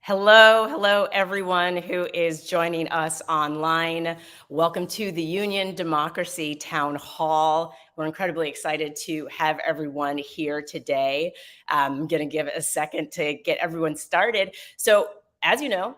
Hello, everyone who is joining us online. Welcome to the Union Democracy Town Hall. We're incredibly excited to have everyone here today. I'm going to give it a second to get everyone started. So, as you know,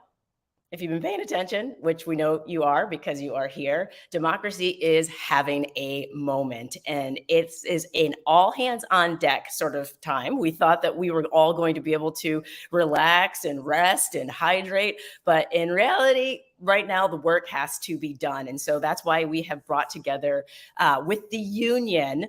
if you've been paying attention, which we know you are because you are here, democracy is having a moment, and it is an all hands on deck sort of time. We thought that we were all going to be able to relax and rest and hydrate, but in reality, right now the work has to be done. And so that's why we have brought together with the union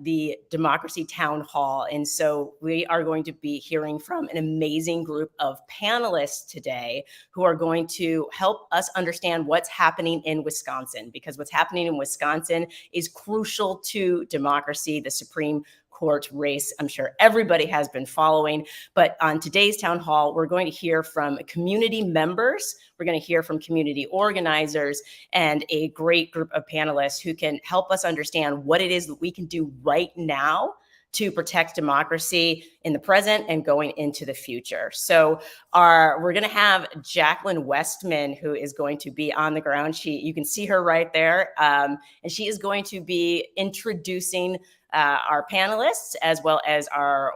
the Democracy Town Hall. And so we are going to be hearing from an amazing group of panelists today who are going to help us understand what's happening in Wisconsin, because what's happening in Wisconsin is crucial to democracy. The Supreme Court race, I'm sure everybody has been following. But on today's town hall, we're going to hear from community members, we're going to hear from community organizers, and a great group of panelists who can help us understand what it is that we can do right now to protect democracy in the present and going into the future. So we're going to have Jacqueline Westman, who is going to be on the ground. You can see her right there, and she is going to be introducing our panelists, as well as our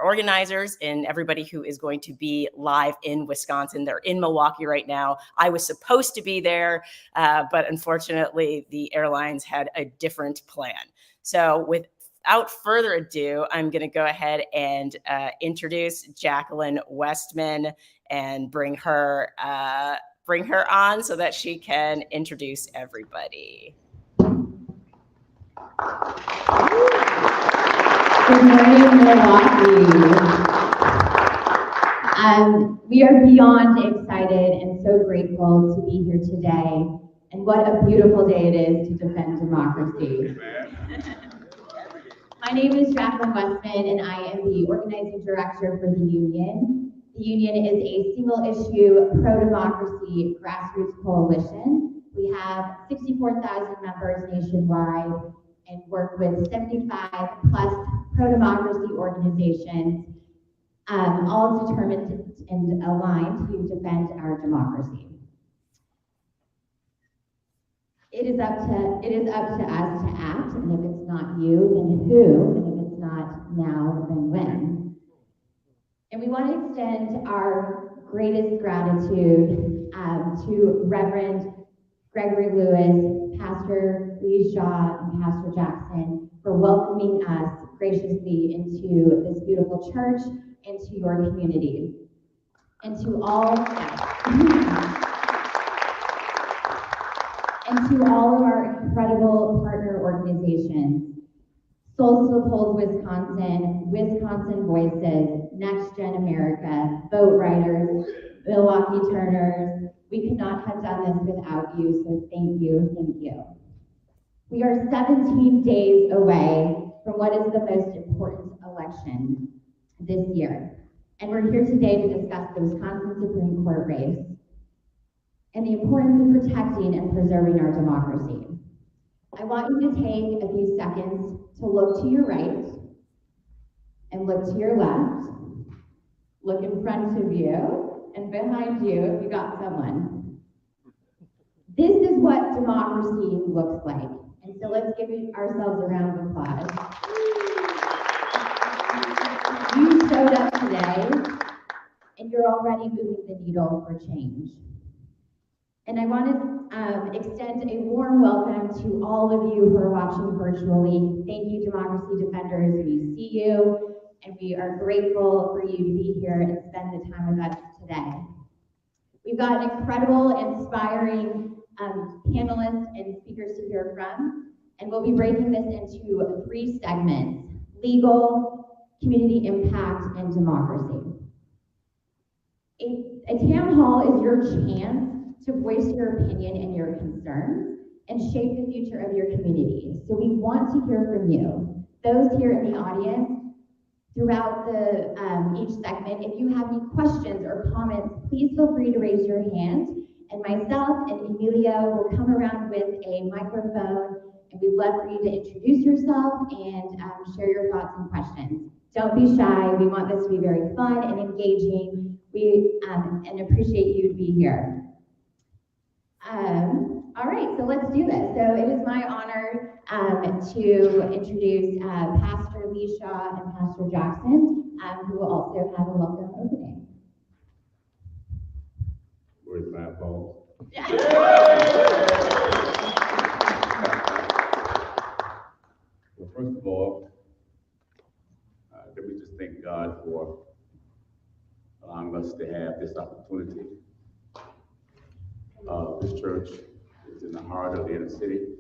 organizers and everybody who is going to be live in Wisconsin. They're in Milwaukee right now. I was supposed to be there, but unfortunately, the airlines had a different plan. So without further ado, I'm going to go ahead and introduce Jacqueline Westman and bring her on so that she can introduce everybody. Good morning, Milwaukee. We are beyond excited and so grateful to be here today. And what a beautiful day it is to defend democracy. My name is Jacqueline Westman, and I am the organizing director for the union. The union is a single-issue pro-democracy grassroots coalition. We have 64,000 members nationwide and work with 75 plus pro-democracy organizations, all determined and aligned to defend our democracy. It is up to us to act, and if it's not you, then who? And if it's not now, then when? And we want to extend our greatest gratitude to Reverend Gregory Lewis, Pastor Lee Shaw, and Pastor Jackson for welcoming us graciously into this beautiful church and to your community. And to all of our incredible partner organizations, Souls Uphold Wisconsin, Wisconsin Voices, Next Gen America, Boat Riders, Milwaukee Turners. We could not have done this without you, so thank you, thank you. We are 17 days away from what is the most important election this year. And we're here today to discuss the Wisconsin Supreme Court race and the importance of protecting and preserving our democracy. I want you to take a few seconds to look to your right and look to your left, look in front of you and behind you if you got someone. This is what democracy looks like. And so let's give ourselves a round of applause. You showed up today and you're already moving the needle for change. And I want to extend a warm welcome to all of you who are watching virtually. Thank you, democracy defenders. We see you, and we are grateful for you to be here and spend the time with us today. We've got incredible, inspiring panelists and speakers to hear from, and we'll be breaking this into 3 segments: legal, community impact, and democracy. A town hall is your chance to voice your opinion and your concerns and shape the future of your community. So we want to hear from you. Those here in the audience, throughout each segment, if you have any questions or comments, please feel free to raise your hand, and myself and Emilio will come around with a microphone, and we'd love for you to introduce yourself and share your thoughts and questions. Don't be shy. We want this to be very fun and engaging. We and appreciate you to be here. All right, so let's do this. So it is my honor to introduce Pastor Lee Shaw and Pastor Jackson, who will also have a welcome opening. Where's my phone? Well, first of all, let me just thank God for allowing us to have this opportunity. This church is in the heart of the inner city,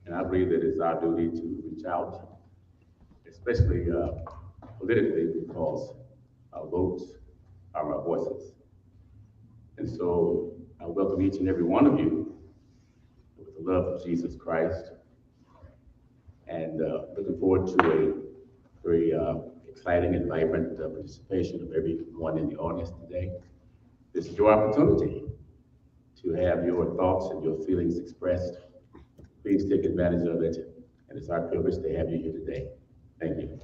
and I believe that it's our duty to reach out, especially politically, because our votes are our voices. And so I welcome each and every one of you with the love of Jesus Christ, and looking forward to a very exciting and vibrant participation of everyone in the audience today. This is your opportunity to have your thoughts and your feelings expressed. Please take advantage of it, and it's our privilege to have you here today. Thank you.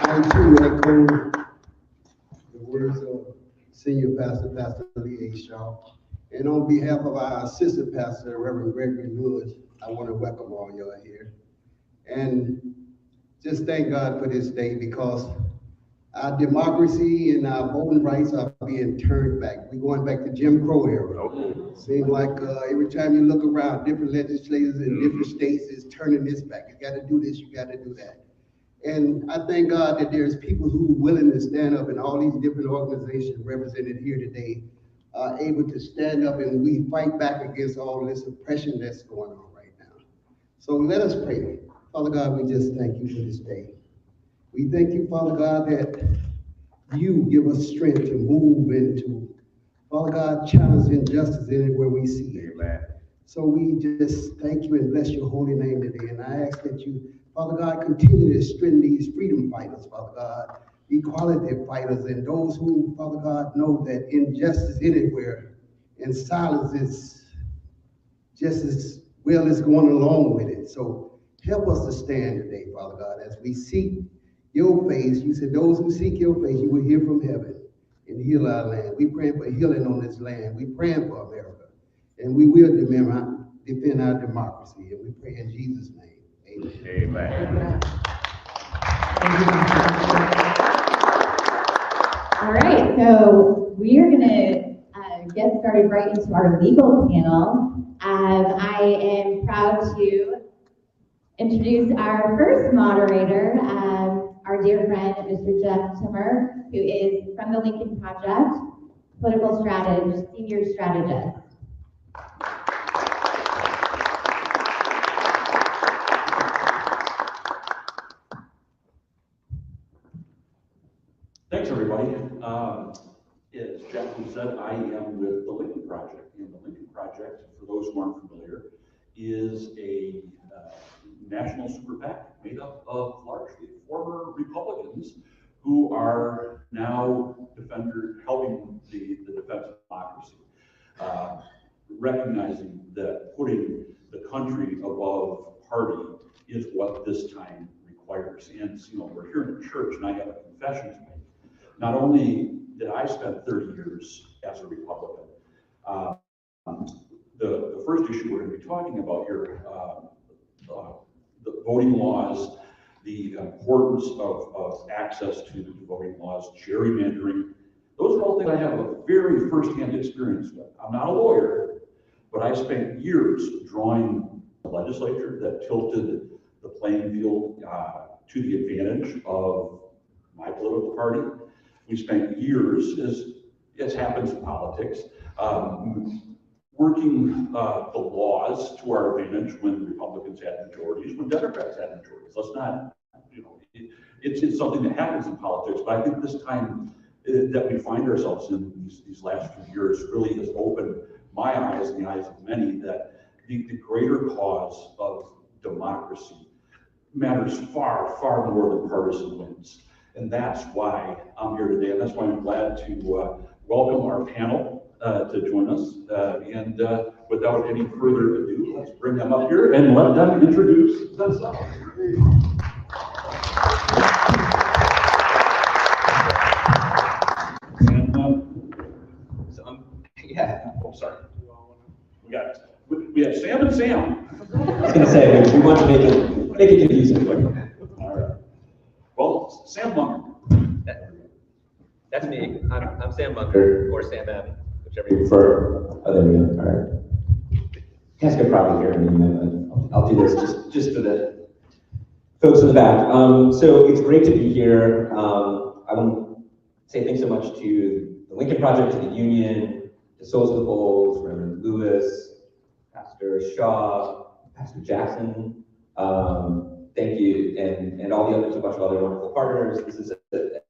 I too echo the words of Senior Pastor, Pastor Lee A. Shaw. And on behalf of our assistant pastor, Reverend Gregory Lewis, I want to welcome all y'all here. And just thank God for this day, because our democracy and our voting rights are being turned back. We're going back to Jim Crow era. Seems like every time you look around, different legislators in different states is turning this back. You got to do this, you got to do that. And I thank God that there's people who are willing to stand up, and all these different organizations represented here today are able to stand up, and we fight back against all this oppression that's going on right now. So let us pray. Father God, we just thank you for this day. We thank you, Father God, that you give us strength to move into, Father God, challenge injustice anywhere we see it. Amen. So we just thank you and bless your holy name today. And I ask that you, Father God, continue to strengthen these freedom fighters, Father God, equality fighters, and those who, Father God, know that injustice anywhere and silence is just as well as going along with it. So help us to stand today, Father God, as we seek your face. You said those who seek your face, you will hear from heaven and heal our land. We praying for healing on this land. We praying for America. And we will defend our democracy. And we pray in Jesus' name. Amen. Amen. All right, so we are going to get started right into our legal panel. I am proud to introduce our first moderator, our dear friend, Mr. Jeff Timmer, who is from the Lincoln Project, political strategist, senior strategist. Thanks, everybody. As Jacqueline said, I am with the Lincoln Project. And the Lincoln Project, for those who aren't familiar, is a national super PAC made up of largely former Republicans who are now helping the defense of democracy, recognizing that putting the country above party is what this time requires. And we're here in the church, and I have a confession to make. Not only did I spend 30 years as a Republican, the first issue we're going to be talking about here, the voting laws, the importance of access to the voting laws, gerrymandering, those are all things I have a very firsthand experience with. I'm not a lawyer, but I spent years drawing a legislature that tilted the playing field to the advantage of my political party. We spent years, as happens in politics, working the laws to our advantage when Republicans had majorities, when Democrats had majorities. Let's not, it's something that happens in politics, but I think this time that we find ourselves in these last few years really has opened my eyes and the eyes of many that the greater cause of democracy matters far, far more than partisan wins. And that's why I'm here today, and that's why I'm glad to welcome our panel. to join us. And without any further ado, let's bring them up here and let them introduce themselves. Yeah. Oh, sorry. We have Sam and Sam. I was going to say, we want to make it confusing. All right. Well, Sam Munger. That's me. I'm Sam Bunker, or Sam M, whichever you prefer. Oh, there we go. All right. You guys could probably hear me. I'll do this just for the folks in the back. So it's great to be here. I want to say thanks so much to the Lincoln Project, to the Union, to Souls of the Poles, Reverend Lewis, Pastor Shaw, Pastor Jackson. Thank you, and all the others, a bunch of other wonderful partners. This is an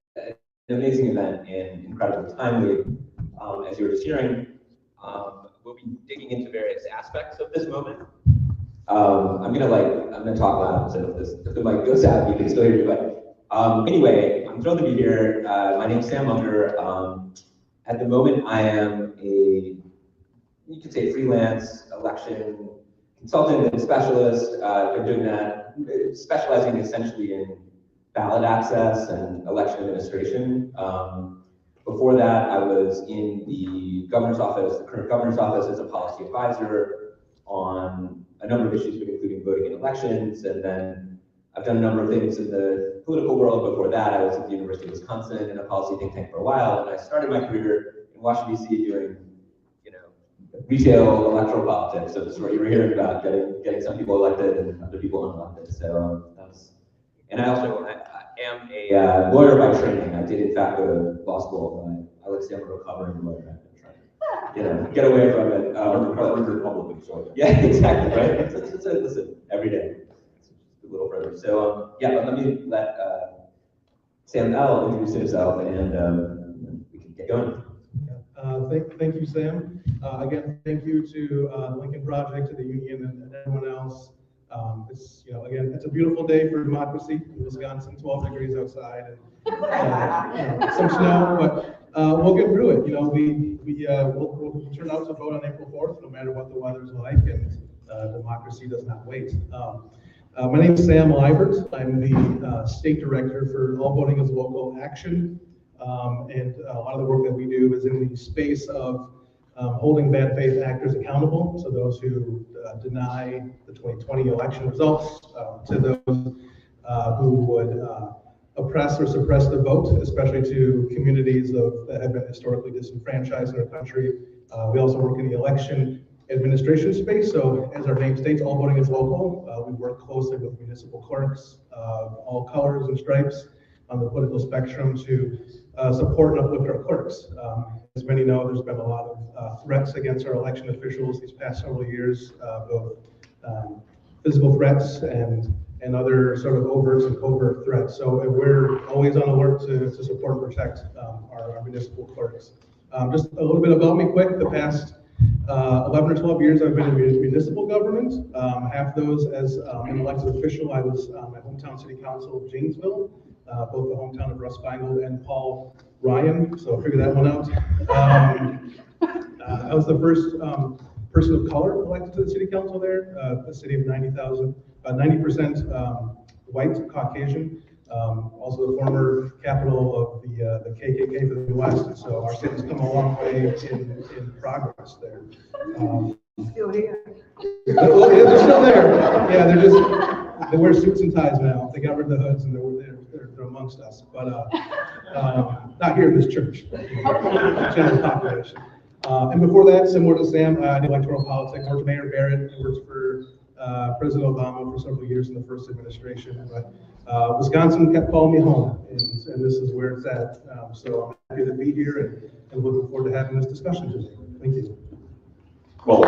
amazing event and incredibly timely. As you were just hearing, we'll be digging into various aspects of this moment. I'm gonna talk loud, so if the mic goes out, you can still hear me. But anyway, I'm thrilled to be here. My name's Sam Munger. At the moment, I am you could say freelance election consultant and specialist. I've been doing that, specializing essentially in ballot access and election administration. Before that, I was in the governor's office, the current governor's office, as a policy advisor on a number of issues, including voting in elections. And then I've done a number of things in the political world. Before that, I was at the University of Wisconsin in a policy think tank for a while. And I started my career in Washington, D.C. doing, retail electoral politics. So this is what you were hearing about, getting some people elected and other people unelected. So and I also am a lawyer by training. I did in fact go to law school, but I like to say I'm a recovering lawyer. I've been trying to, get away from it. Recovering Republican, so. Yeah, exactly, right? Listen, every day. It's a little further. So but let me let Sam L introduce himself, and we can get going. Thank you, Sam. Again, thank you to the Lincoln Project, to the Union, and everyone else. Again, it's a beautiful day for democracy in Wisconsin. 12 degrees outside, and some snow, but we'll get through it. We'll turn out to vote on April 4th, no matter what the weather's like, and democracy does not wait. My name is Sam Liebert. I'm the state director for All Voting is Local Action. And a lot of the work that we do is in the space of holding bad faith actors accountable. So those who deny the 2020 election results, to those who would oppress or suppress the vote, especially to communities that have been historically disenfranchised in our country. We also work in the election administration space. So as our name states, All Voting is Local. We work closely with municipal clerks of all colors and stripes on the political spectrum to support and uplift our clerks. As many know, there's been a lot of threats against our election officials these past several years, both physical threats and other sort of overt and covert threats. So we're always on alert to support and protect our municipal clerks. Just a little bit about me quick. The past 11 or 12 years I've been in municipal government. Half those as an elected official. I was at hometown city council of Janesville, both the hometown of Russ Feingold and Paul Ryan, so figure that one out. I was the first person of color elected to the city council there, a city of 90,000, about 90% white, Caucasian, also the former capital of the KKK for the Midwest, so our city's come a long way in progress there. Still here. They're still there. Yeah, they wear suits and ties now. They got rid of the hoods and they're amongst us, but not here in this church, but general population. And before that, similar to Sam, I did electoral politics. I worked for Mayor Barrett. I worked for President Obama for several years in the first administration. But Wisconsin kept calling me home, and this is where it's at. So I'm happy to be here and looking forward to having this discussion today. Thank you. Well,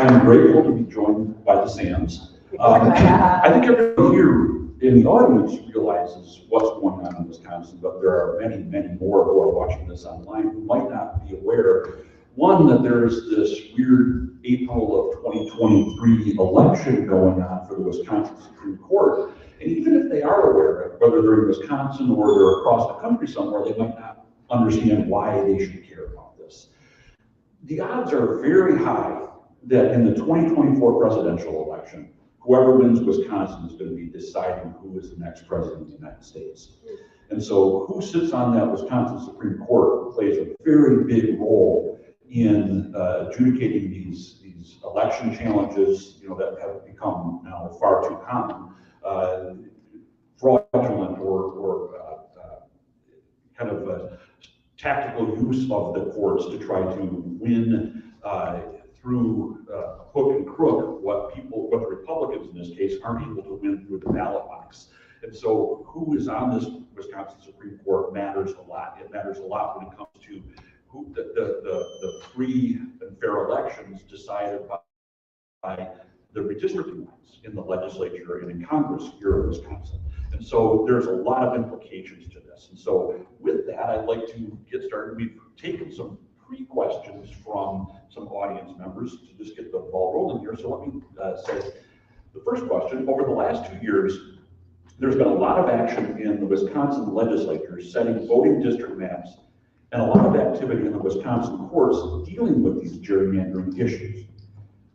I'm grateful to be joined by the Sams. I think everyone here in the audience realizes what's going on in Wisconsin, but there are many, many more who are watching this online who might not be aware. One, that there's this weird April of 2023 election going on for the Wisconsin Supreme Court. And even if they are aware, whether they're in Wisconsin or they're across the country somewhere, they might not understand why they should care about this. The odds are very high that in the 2024 presidential election, whoever wins Wisconsin is going to be deciding who is the next president of the United States. And so who sits on that Wisconsin Supreme Court plays a very big role in adjudicating these election challenges, that have become now far too common, fraudulent or kind of tactical use of the courts to try to win through hook and crook what the Republicans in this case aren't able to win through the ballot box. And so who is on this Wisconsin Supreme Court matters a lot. It matters a lot when it comes to who the free and fair elections decided by the redistricting lines in the legislature and in Congress here in Wisconsin. And so there's a lot of implications to this. And so with that, I'd like to get started. We've taken some pre-questions from some audience members to just get the ball rolling here. So let me say the first question. Over the last 2 years, there's been a lot of action in the Wisconsin legislature setting voting district maps and a lot of activity in the Wisconsin courts dealing with these gerrymandering issues.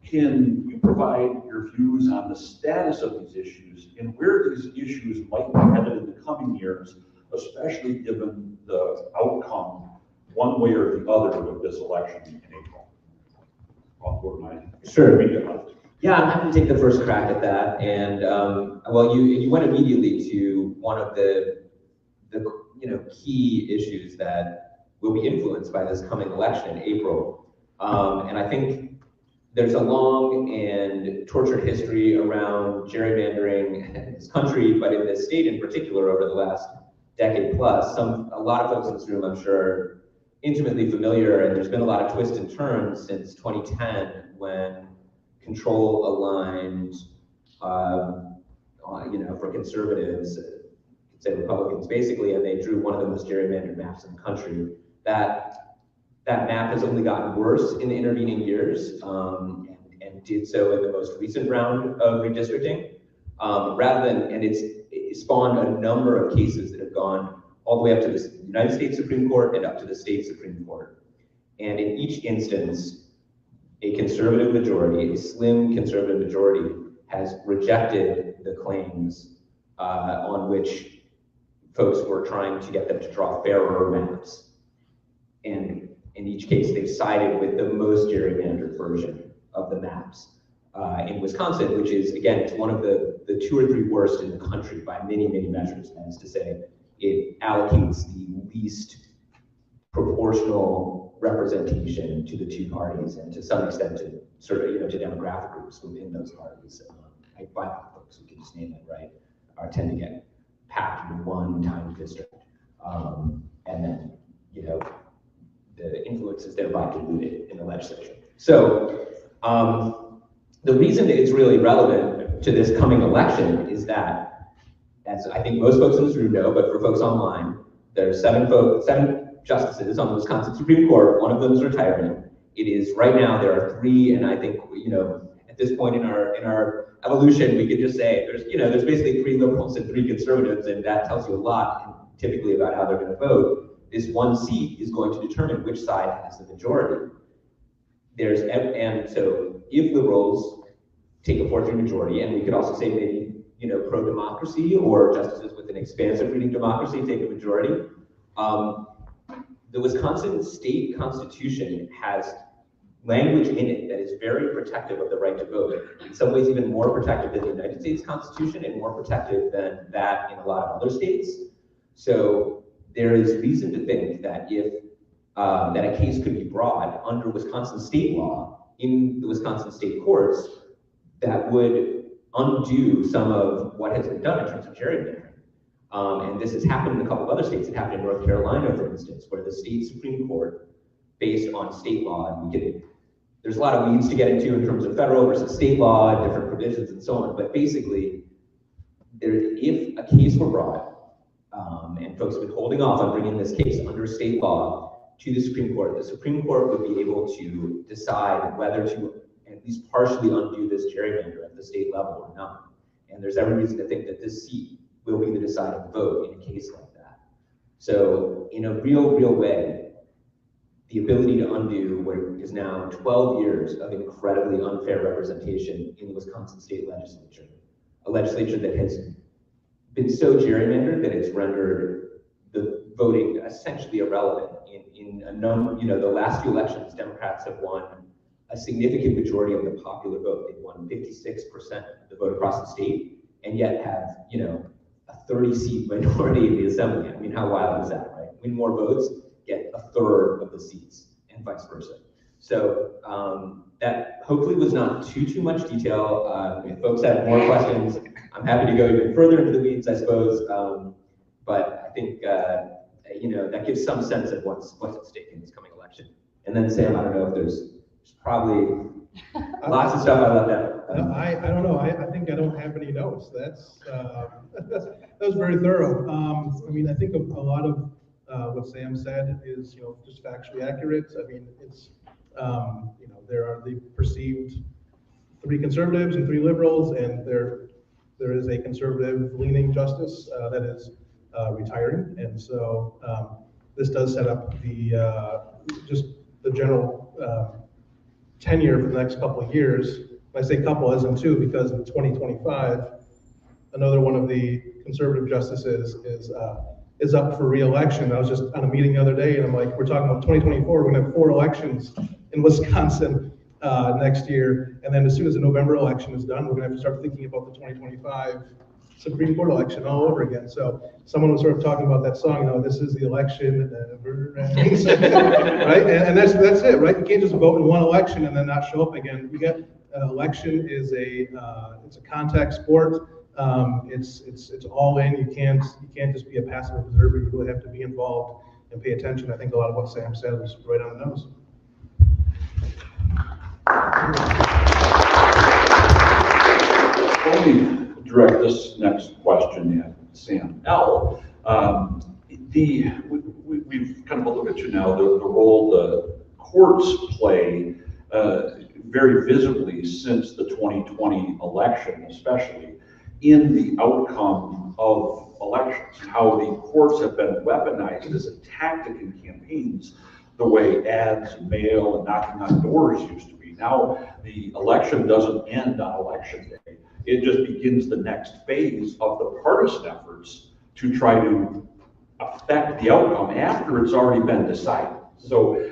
Can you provide your views on the status of these issues and where these issues might be headed in the coming years, especially given the outcome one way or the other with this election in April? I'll go to my Sure. media left. Yeah, I'm happy to take the first crack at that. And well, you went immediately to one of the key issues that will be influenced by this coming election in April. And I think there's a long and tortured history around gerrymandering in this country, but in this state in particular over the last decade plus. A lot of folks in this room, I'm sure, are intimately familiar, and there's been a lot of twists and turns since 2010 when control aligned, for conservatives, say Republicans basically, and they drew one of the most gerrymandered maps in the country. That map has only gotten worse in the intervening years, and did so in the most recent round of redistricting. It spawned a number of cases that have gone all the way up to the United States Supreme Court and up to the state Supreme Court. And in each instance, a conservative majority, a slim conservative majority, has rejected the claims on which folks were trying to get them to draw fairer maps. And in each case, they've sided with the most gerrymandered version of the maps. In Wisconsin, which is, again, it's one of the 2 or 3 worst in the country by many, many measures. That is to say, it allocates the least proportional representation to the 2 parties, and to some extent to to demographic groups within those parties. Like BIPOC folks, we can just name it, right, tend to get packed in one tiny district. And then, the influence is thereby diluted in the legislature. So the reason that it's really relevant to this coming election is that, as I think most folks in this room know, but for folks online, there's 7 justices on the Wisconsin Supreme Court. One of them is retiring. It is right now there are 3, and I think at this point in our evolution, we could just say there's basically 3 liberals and 3 conservatives, and that tells you a lot typically about how they're going to vote. This one seat is going to determine which side has the majority. And so if liberals take a 4-3 majority, and we could also say maybe pro-democracy or justices with an expansive reading democracy take a majority. The Wisconsin state constitution has language in it that is very protective of the right to vote. In some ways, even more protective than the United States Constitution, and more protective than that in a lot of other states. So there is reason to think that that a case could be brought under Wisconsin state law in the Wisconsin state courts that would undo some of what has been done in terms of gerrymandering. And this has happened in a couple of other states. It happened in North Carolina, for instance, where the state Supreme Court, based on state law, and there's a lot of weeds to get into in terms of federal versus state law and different provisions and so on, but basically, if a case were brought, and folks have been holding off on bringing this case under state law to the Supreme Court would be able to decide whether to at least partially undo this gerrymander at the state level or not. And there's every reason to think that this seat will be the deciding vote in a case like that. So in a real way, the ability to undo what is now 12 years of incredibly unfair representation in the Wisconsin state legislature, a legislature that has been so gerrymandered that it's rendered the voting essentially irrelevant. In a number, the last few elections, Democrats have won a significant majority of the popular vote. They've won 56% of the vote across the state, and yet have, a 30-seat minority in the assembly. I mean, how wild is that, right? Win more votes, get a third of the seats, and vice versa. So that hopefully was not too much detail. If folks have more questions, I'm happy to go even further into the weeds, I suppose. But I think that gives some sense of what's at stake in this coming election. And then Sam, I don't know if there's probably lots of stuff I left out. No, I don't know. I think I don't have any notes. That was very thorough. I mean, I think a lot of what Sam said is, just factually accurate. I mean, it's, there are the perceived 3 conservatives and 3 liberals, and there is a conservative leaning justice that is retiring. And so this does set up just the general tenure for the next couple of years. I say couple as in 2, because in 2025, another one of the conservative justices is up for re-election. I was just on a meeting the other day, and I'm like, we're talking about 2024, we're gonna have 4 elections in Wisconsin next year. And then as soon as the November election is done, we're gonna have to start thinking about the 2025 Supreme Court election all over again. So someone was sort of talking about that song, this is the election that never ends, right? And that's it, right? You can't just vote in one election and then not show up again. You get election is it's a contact sport. It's all in. You can't just be a passive observer. You really have to be involved and pay attention. I think a lot of what Sam said was right on the nose. Let me direct this next question at Sam L. We've kind of looked at you now, the role the courts play very visibly since the 2020 election, especially in the outcome of elections, how the courts have been weaponized as a tactic in campaigns, the way ads, mail, and knocking on doors used to be. Now the election doesn't end on election day. It just begins the next phase of the partisan efforts to try to affect the outcome after it's already been decided. So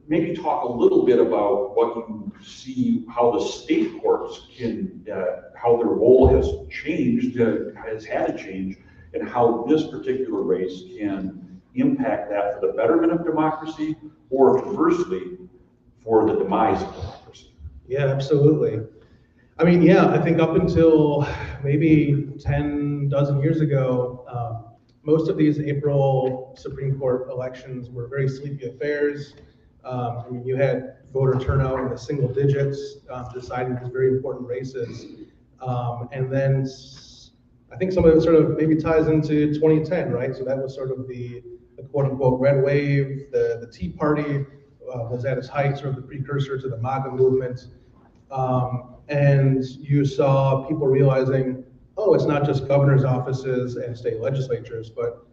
maybe talk a little bit about what you see, how the state courts can, how their role has changed, has had to change, and how this particular race can impact that for the betterment of democracy, or conversely, for the demise of democracy. Yeah, absolutely. I mean, yeah, I think up until maybe 10 dozen years ago, most of these April Supreme Court elections were very sleepy affairs. I mean, you had voter turnout in the single digits, deciding these very important races. And then I think some of it sort of maybe ties into 2010, right? So that was sort of the quote unquote red wave. The Tea Party was at its height, sort of the precursor to the MAGA movement. And you saw people realizing, oh, it's not just governor's offices and state legislatures, but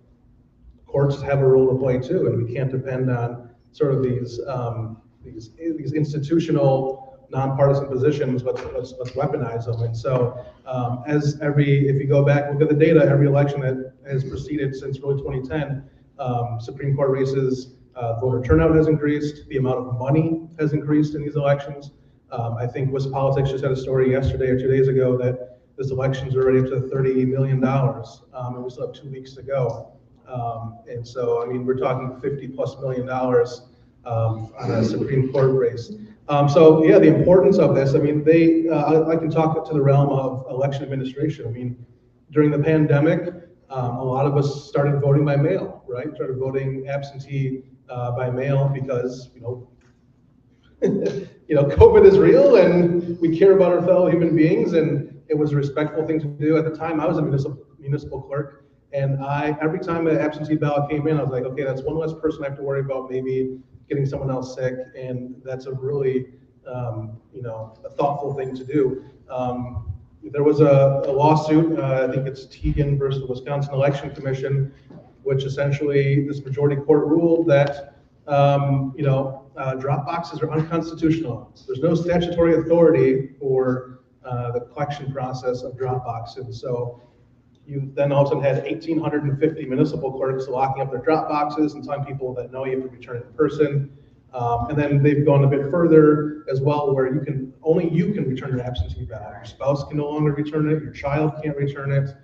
courts have a role to play too, and we can't depend on sort of these institutional, nonpartisan positions. Let's weaponize them. And so, if you go back, look at the data, every election that has proceeded since really 2010, Supreme Court races, voter turnout has increased, the amount of money has increased in these elections. I think WisPolitics just had a story yesterday or 2 days ago that this election's already up to $30 million, and we still have 2 weeks to go. And so, I mean, we're talking $50+ million on a Supreme Court race. So, yeah, the importance of this, I mean, I can talk to the realm of election administration. I mean, during the pandemic, a lot of us started voting by mail, right? Started voting absentee by mail because, COVID is real and we care about our fellow human beings, and it was a respectful thing to do. At the time, I was a municipal clerk, and every time an absentee ballot came in, I was like, okay, that's one less person I have to worry about maybe getting someone else sick, and that's a really, a thoughtful thing to do. there was a lawsuit, I think it's Teagan versus the Wisconsin Election Commission, which essentially this majority court ruled that drop boxes are unconstitutional. There's no statutory authority for the collection process of drop boxes. So you then all of a sudden had 1,850 municipal clerks locking up their drop boxes and telling people that no, you have to return it in person. And then they've gone a bit further as well, where only you can return your absentee ballot. Your spouse can no longer return it. Your child can't return it.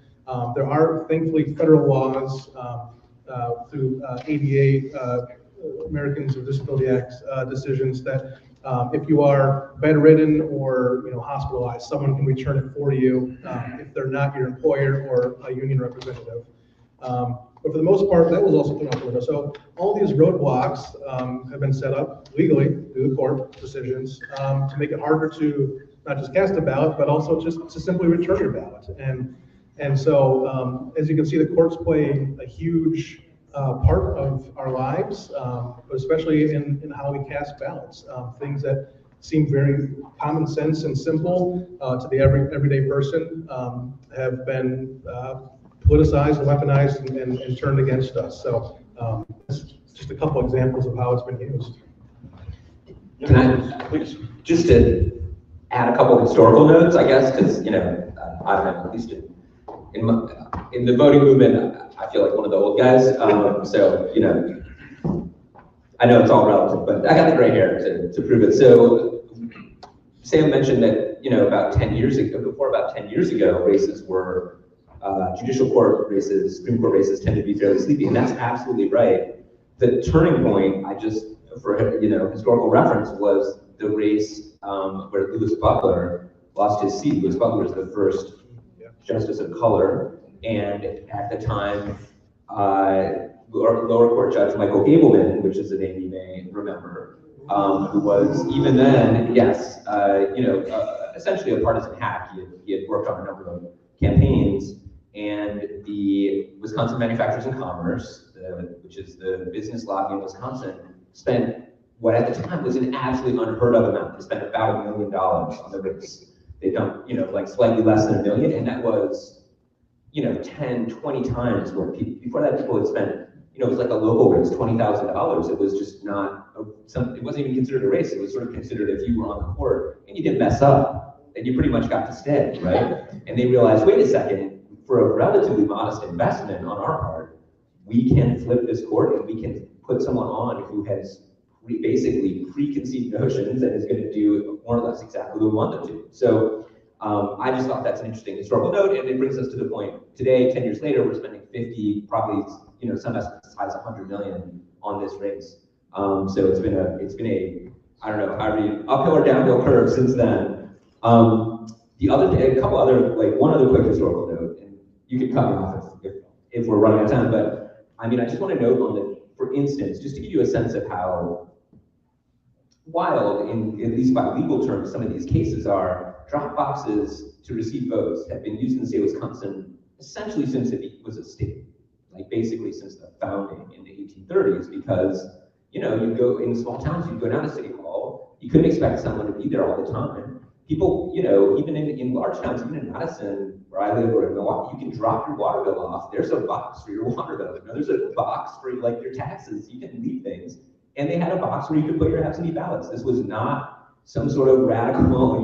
There are thankfully federal laws through ADA, Americans with Disability Act decisions that if you are bedridden or hospitalized, someone can return it for you if they're not your employer or a union representative. But for the most part, that was also put out the window. So all these roadblocks have been set up legally through the court decisions to make it harder to not just cast a ballot, but also just to simply return your ballot. And so, as you can see, the courts play a huge part of our lives, but especially in how we cast ballots. Things that seem very common sense and simple to the everyday person have been politicized and weaponized and turned against us. So just a couple examples of how it's been used. Can I, please, just to add a couple historical notes, I guess, because, I don't know, at least in the voting movement, I feel like one of the old guys. So, I know it's all relative, but I got the gray hair to prove it. So Sam mentioned that, about 10 years ago, races were, judicial court races, Supreme Court races tend to be fairly sleepy, and that's absolutely right. The turning point, for historical reference, was the race where Louis Butler lost his seat. Louis Butler was the first justice of color, and at the time, lower court judge Michael Gableman, which is a name you may remember, who was even then, essentially a partisan hack. He had worked on a number of campaigns, and the Wisconsin Manufacturers and Commerce, which is the business lobby in Wisconsin, spent what at the time was an absolutely unheard of amount. They spent about $1 million on the race. They dumped, like slightly less than $1 million, and that was, 10, 20 times where before that people had spent, it was like a local race, $20,000. It was just not, it wasn't even considered a race. It was sort of considered if you were on the court and you didn't mess up, then you pretty much got to stay, right? And they realized, wait a second, for a relatively modest investment on our part, we can flip this court and we can put someone on who has basically preconceived notions and is going to do more or less exactly what we want them to. So I just thought that's an interesting historical note, and it brings us to the point today, 10 years later, we're spending 50, probably, some estimates as high as 100 million on this race. So it's been a, I don't know, uphill or downhill curve since then. The other thing, one other quick historical note, and you can cut me off if we're running out of time, but I just want to note on the, for instance, just to give you a sense of how wild, at least by legal terms, some of these cases are. Drop boxes to receive votes have been used in the state of Wisconsin essentially since it was a state, like basically since the founding in the 1830s, because, you go in small towns, you go down to City Hall, you couldn't expect someone to be there all the time. People, even in large towns, even in Madison, where I live, or in Milwaukee, you can drop your water bill off. There's a box for your water bill. there's a box for like your taxes. You can leave things. And they had a box where you could put your absentee ballots. This was not some sort of radical,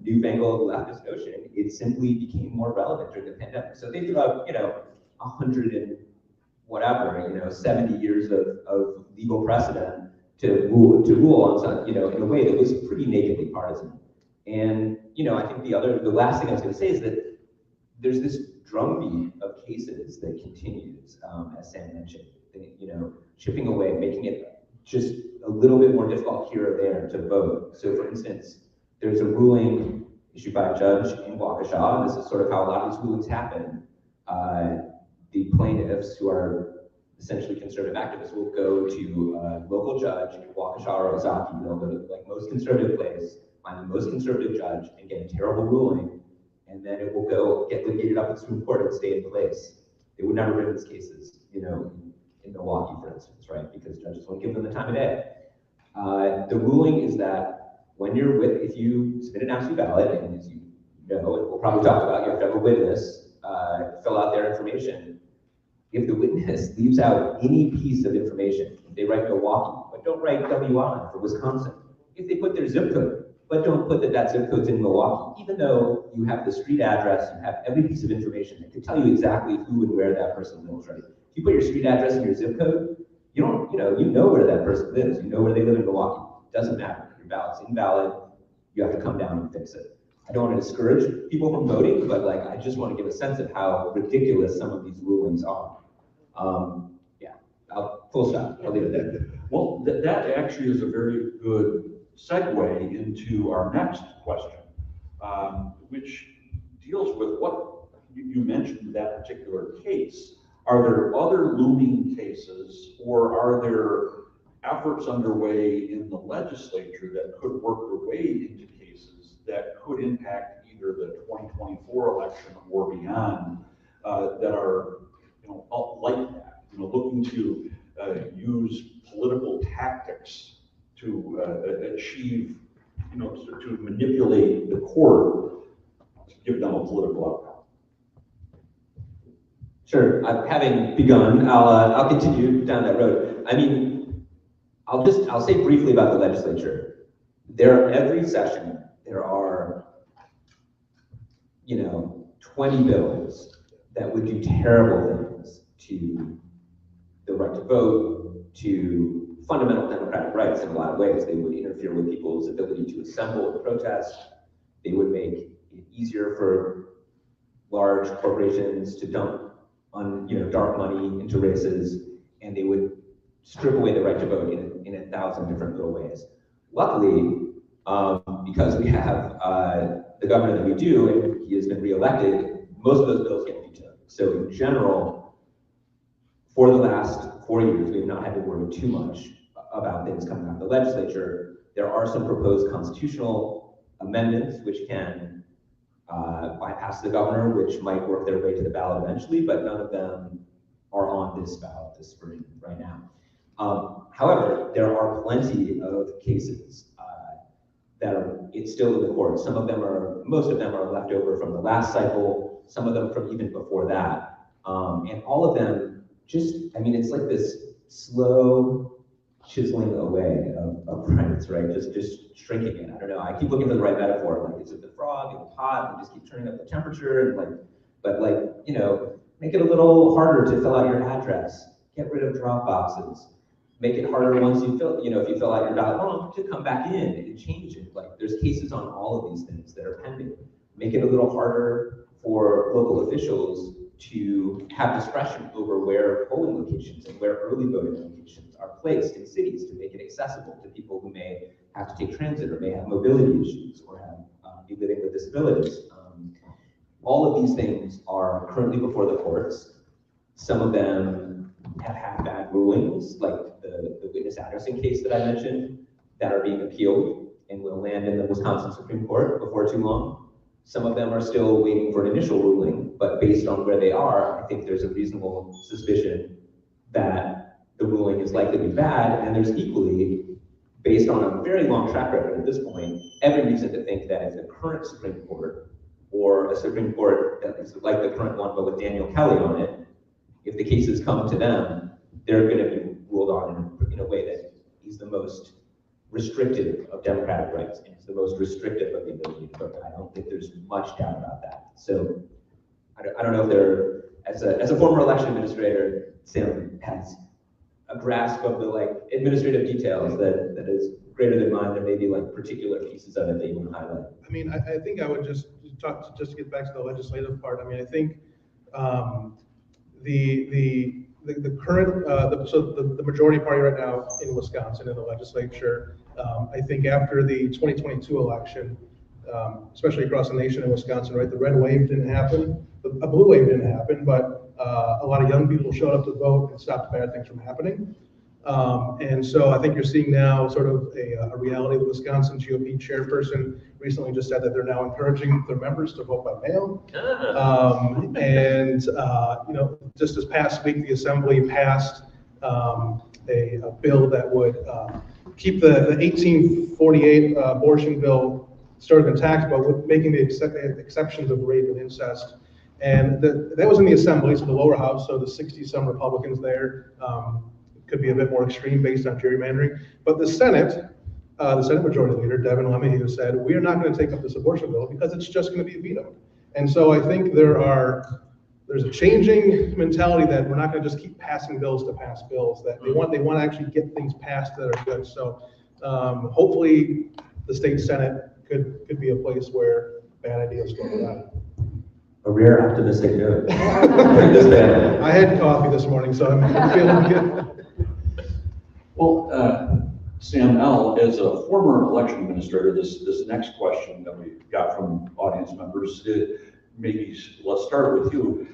newfangled leftist notion. It simply became more relevant during the pandemic. So they threw out, 100 and whatever, 70 years of legal precedent to rule on some, in a way that was pretty nakedly partisan. And, I think the last thing I was going to say is that there's this drumbeat of cases that continues, as Sam mentioned, chipping away, making it just a little bit more difficult here or there to vote. So for instance, there's a ruling issued by a judge in Waukesha, and this is sort of how a lot of these rulings happen. The plaintiffs, who are essentially conservative activists, will go to a local judge in Waukesha or Ozaki. They'll go to like most conservative place, find the most conservative judge, and get a terrible ruling, and then it will get litigated up in the Supreme Court and stay in place. They would never bring these cases, in Milwaukee, for instance, right? Because judges won't give them the time of day. The ruling is that if you submit an absentee ballot, and as you know, and we'll probably talk about, you have to have a witness fill out their information. If the witness leaves out any piece of information, if they write Milwaukee, but don't write WI for Wisconsin, if they put their zip code, but don't put that zip code's in Milwaukee, even though you have the street address, you have every piece of information that can tell you exactly who and where that person lives, right? If you put your street address and your zip code, you know where that person lives, you know where they live in Milwaukee. It doesn't matter, your ballot's invalid, you have to come down and fix it. I don't want to discourage people from voting, but like, I just want to give a sense of how ridiculous some of these rulings are. Yeah, full stop, I'll leave it there. Well, that actually is a very good segue into our next question, which deals with what you mentioned that particular case. Are there other looming cases, or are there efforts underway in the legislature that could work their way into cases that could impact either the 2024 election or beyond, that are, like that, looking to use political tactics to achieve, to manipulate the court to give them a political outcome? Sure, having begun, I'll continue down that road. I mean, I'll say briefly about the legislature. Every session, there are, 20 bills that would do terrible things to the right to vote, to fundamental democratic rights in a lot of ways. They would interfere with people's ability to assemble and protest. They would make it easier for large corporations to dump dark money into races, and they would strip away the right to vote in 1,000 different little ways. Luckily, because we have the governor that we do, and he has been reelected, most of those bills get vetoed. So in general, for the last 4 years, we've not had to worry too much about things coming out of the legislature. There are some proposed constitutional amendments which can bypass the governor, which might work their way to the ballot eventually, but none of them are on this ballot this spring right now. However, there are plenty of cases that are still in the courts. Most of them are left over from the last cycle, some of them from even before that. And all of them it's like this slow chiseling away of rights, right? Just shrinking it. I don't know. I keep looking for the right metaphor. Like, is it the frog in the pot? And just keep turning up the temperature, and make it a little harder to fill out your address. Get rid of drop boxes. Make it harder once you if you fill out your ballot wrong, to come back in and change it. Like, there's cases on all of these things that are pending. Make it a little harder for local officials to have discretion over where polling locations and where early voting locations are placed in cities, to make it accessible to people who may have to take transit or may have mobility issues or be living with disabilities. All of these things are currently before the courts. Some of them have had bad rulings, like the witness addressing case that I mentioned, that are being appealed and will land in the Wisconsin Supreme Court before too long. Some of them are still waiting for an initial ruling, but based on where they are, I think there's a reasonable suspicion that the ruling is likely to be bad, and there's equally, based on a very long track record at this point, every reason to think that if the current Supreme Court, or a Supreme Court that is like the current one but with Daniel Kelly on it, if the cases come to them, they're going to be ruled on in a way that is the most restrictive of democratic rights, and it's the most restrictive of the ability to vote. I don't think there's much doubt about that. So I don't know if there, as a former election administrator, Sam has a grasp of the administrative details that is greater than mine. There may be particular pieces of it that you want to highlight. I mean, I think I would just to get back to the legislative part. I mean, I think the current the majority party right now in Wisconsin in the legislature, I think after the 2022 election, especially across the nation in Wisconsin, right, the red wave didn't happen, a blue wave didn't happen, but a lot of young people showed up to vote and stopped bad things from happening. And so I think you're seeing now sort of a reality. The Wisconsin GOP chairperson recently just said that they're now encouraging their members to vote by mail. Just this past week, the Assembly passed a bill that would keep the 1848 abortion bill sort of intact, but with making the exceptions of rape and incest. And that was in the assembly, so the lower house, so the 60-some Republicans there could be a bit more extreme based on gerrymandering. But the Senate Majority Leader, Devin LeMahieu, said, we are not going to take up this abortion bill because it's just going to be vetoed. And so I think there's a changing mentality that we're not going to just keep passing bills to pass bills, that they want to actually get things passed that are good. So hopefully the state Senate could be a place where bad ideas go without. A rare optimistic note. This band. I had coffee this morning, so I'm feeling good. Well, Sam L., as a former election administrator, this next question that we got from audience members, maybe let's start with you.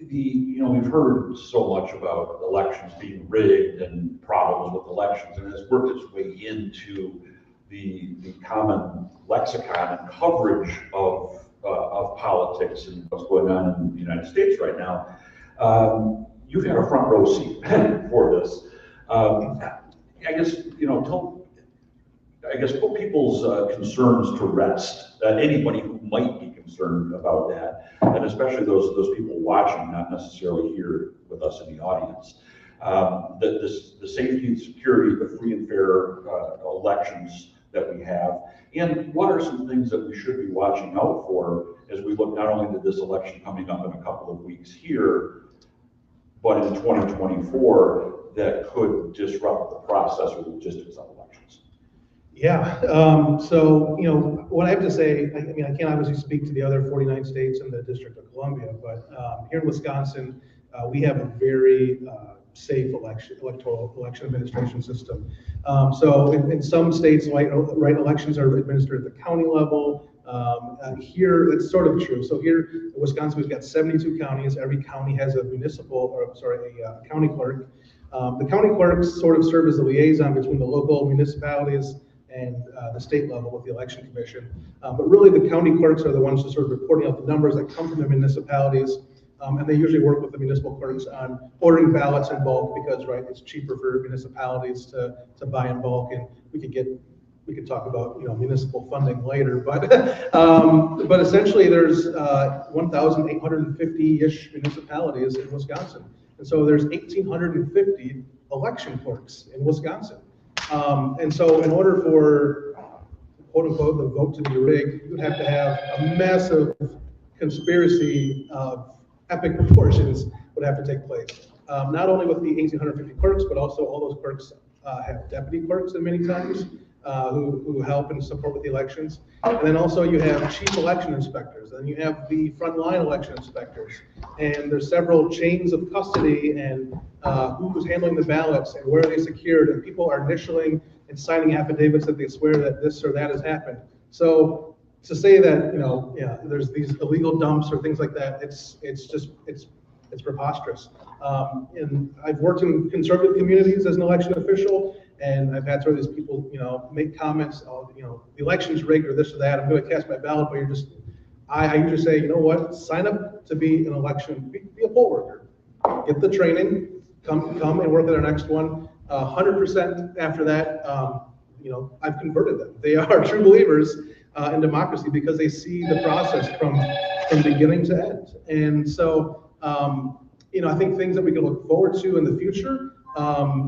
We've heard so much about elections being rigged and problems with elections, and it's worked its way into the common lexicon and coverage of politics and what's going on in the United States right now. You've had a front row seat for this. I guess put people's concerns to rest. Anybody who might be concerned about that, and especially those people watching, not necessarily here with us in the audience. The safety and security, the free and fair elections that we have, and what are some things that we should be watching out for as we look not only to this election coming up in a couple of weeks here, but in 2024 that could disrupt the process or logistics of elections? Yeah, so, what I have to say, I can't obviously speak to the other 49 states and the District of Columbia, but here in Wisconsin, we have a very safe electoral election administration system. So in some states, right elections are administered at the county level. Here, it's sort of true. So here in Wisconsin, we've got 72 counties. Every county has a county clerk. The county clerks sort of serve as a liaison between the local municipalities and the state level with the election commission. But really the county clerks are the ones who sort of reporting out the numbers that come from the municipalities. And they usually work with the municipal clerks on ordering ballots in bulk because, right, it's cheaper for municipalities to buy in bulk. And we could talk about, municipal funding later, but essentially there's 1,850-ish municipalities in Wisconsin. And so there's 1,850 election clerks in Wisconsin. And so in order for, quote unquote, the vote to be rigged, you would have to have a massive conspiracy of epic proportions would have to take place. Not only with the 1,850 clerks, but also all those clerks have deputy clerks in many times who help and support with the elections. And then also you have chief election inspectors, and you have the frontline election inspectors. And there's several chains of custody and who's handling the ballots and where are they secured, and people are initialing and signing affidavits that they swear that this or that has happened. So to say that, there's these illegal dumps or things like that, it's preposterous. And I've worked in conservative communities as an election official, and I've had sort of these people, make comments, the election's rigged or this or that. I'm going to cast my ballot, but I usually say, you know what? Sign up to be an election, be a poll worker, get the training, come and work at our next one. 100% after that, I've converted them. They are true believers in democracy because they see the process from beginning to end. And so, I think things that we can look forward to in the future.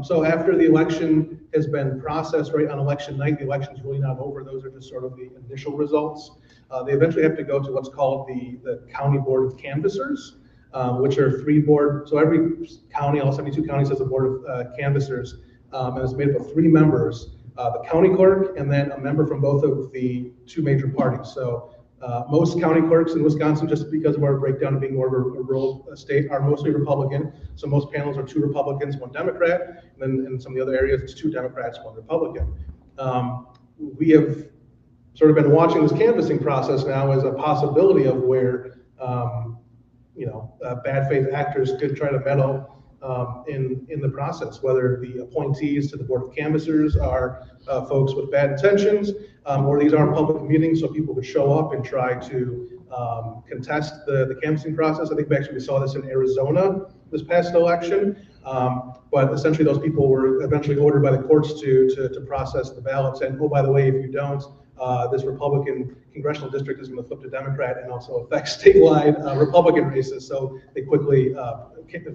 So after the election has been processed, right, on election night, the election's really not over. Those are just sort of the initial results. They eventually have to go to what's called the County Board of Canvassers, which are 3 board. So every county, all 72 counties, has a board of canvassers, and it's made up of 3 members, the county clerk, and then a member from both of the 2 major parties. So most county clerks in Wisconsin, just because of our breakdown of being more of a rural state, are mostly Republican. So most panels are 2 Republicans, 1 Democrat, and then in some of the other areas, it's 2 Democrats, 1 Republican. We have sort of been watching this canvassing process now as a possibility of where, bad faith actors could try to meddle in the process, whether the appointees to the Board of Canvassers are folks with bad intentions, or these are public meetings, so people could show up and try to contest the canvassing process. I think we saw this in Arizona this past election, but essentially those people were eventually ordered by the courts to process the ballots. And oh, by the way, if you don't, this Republican congressional district is going to flip to Democrat and also affect statewide Republican races. So they quickly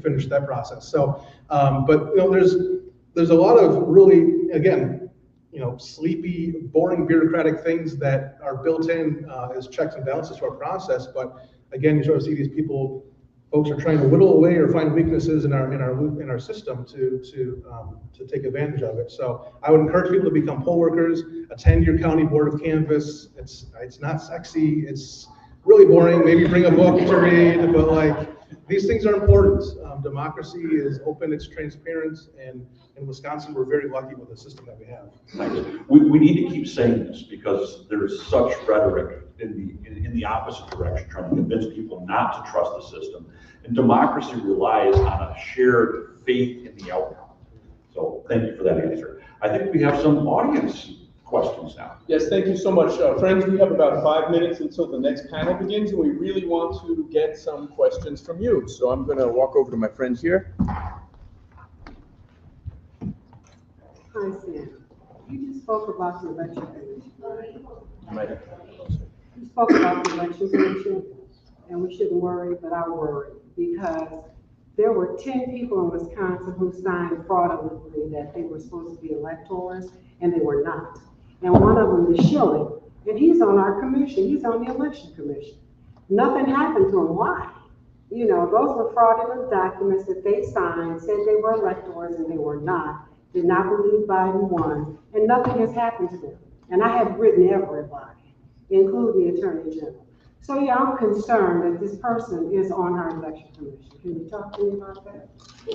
finish that process. So, but there's a lot of really, again, sleepy, boring bureaucratic things that are built in as checks and balances to our process. But again, you sort of see these folks are trying to whittle away or find weaknesses in our system to take advantage of it. So I would encourage people to become poll workers, attend your county board of canvass. It's not sexy. It's really boring. Maybe bring a book to read, but like these things are important. Democracy is open, it's transparent, and in Wisconsin, we're very lucky with the system that we have. We need to keep saying this because there's such rhetoric in the opposite direction, trying to convince people not to trust the system. And democracy relies on a shared faith in the outcome. So thank you for that answer. I think we have some audience questions now. Yes, thank you so much. Friends, we have about 5 minutes until the next panel begins, and we really want to get some questions from you. So I'm going to walk over to my friend here. Hi, Sam. You just spoke about the election commission, right? You spoke about the election commission, and we shouldn't worry, but I worry because there were 10 people in Wisconsin who signed fraudulently that they were supposed to be electors, and they were not. And one of them is Shilling, and he's on our commission. He's on the election commission. Nothing happened to him. Why? Those were fraudulent documents that they signed, said they were electors, and they were not. Did not believe Biden won, and nothing has happened to them. And I have written everybody, including the Attorney General. So yeah, I'm concerned that this person is on our election commission. Can you talk to me about that?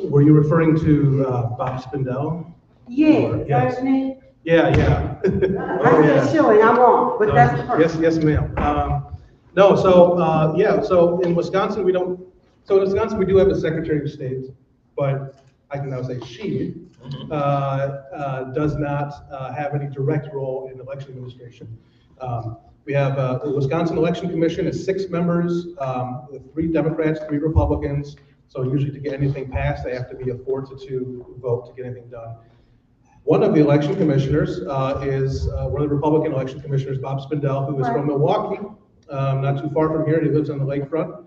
Were you referring to Bob Spindell? Yeah, Yes. that's me. Yeah. I said Shilling, I'm wrong, but that's the person. Yes, ma'am. So in Wisconsin, we do have a Secretary of State, but I can now say she does not have any direct role in election administration. We have the Wisconsin Election Commission is 6 members, with 3 Democrats, 3 Republicans. So usually to get anything passed, they have to be a 4-2 vote to get anything done. One of the election commissioners is one of the Republican election commissioners, Bob Spindell, who is from Milwaukee, not too far from here. He lives on the lakefront.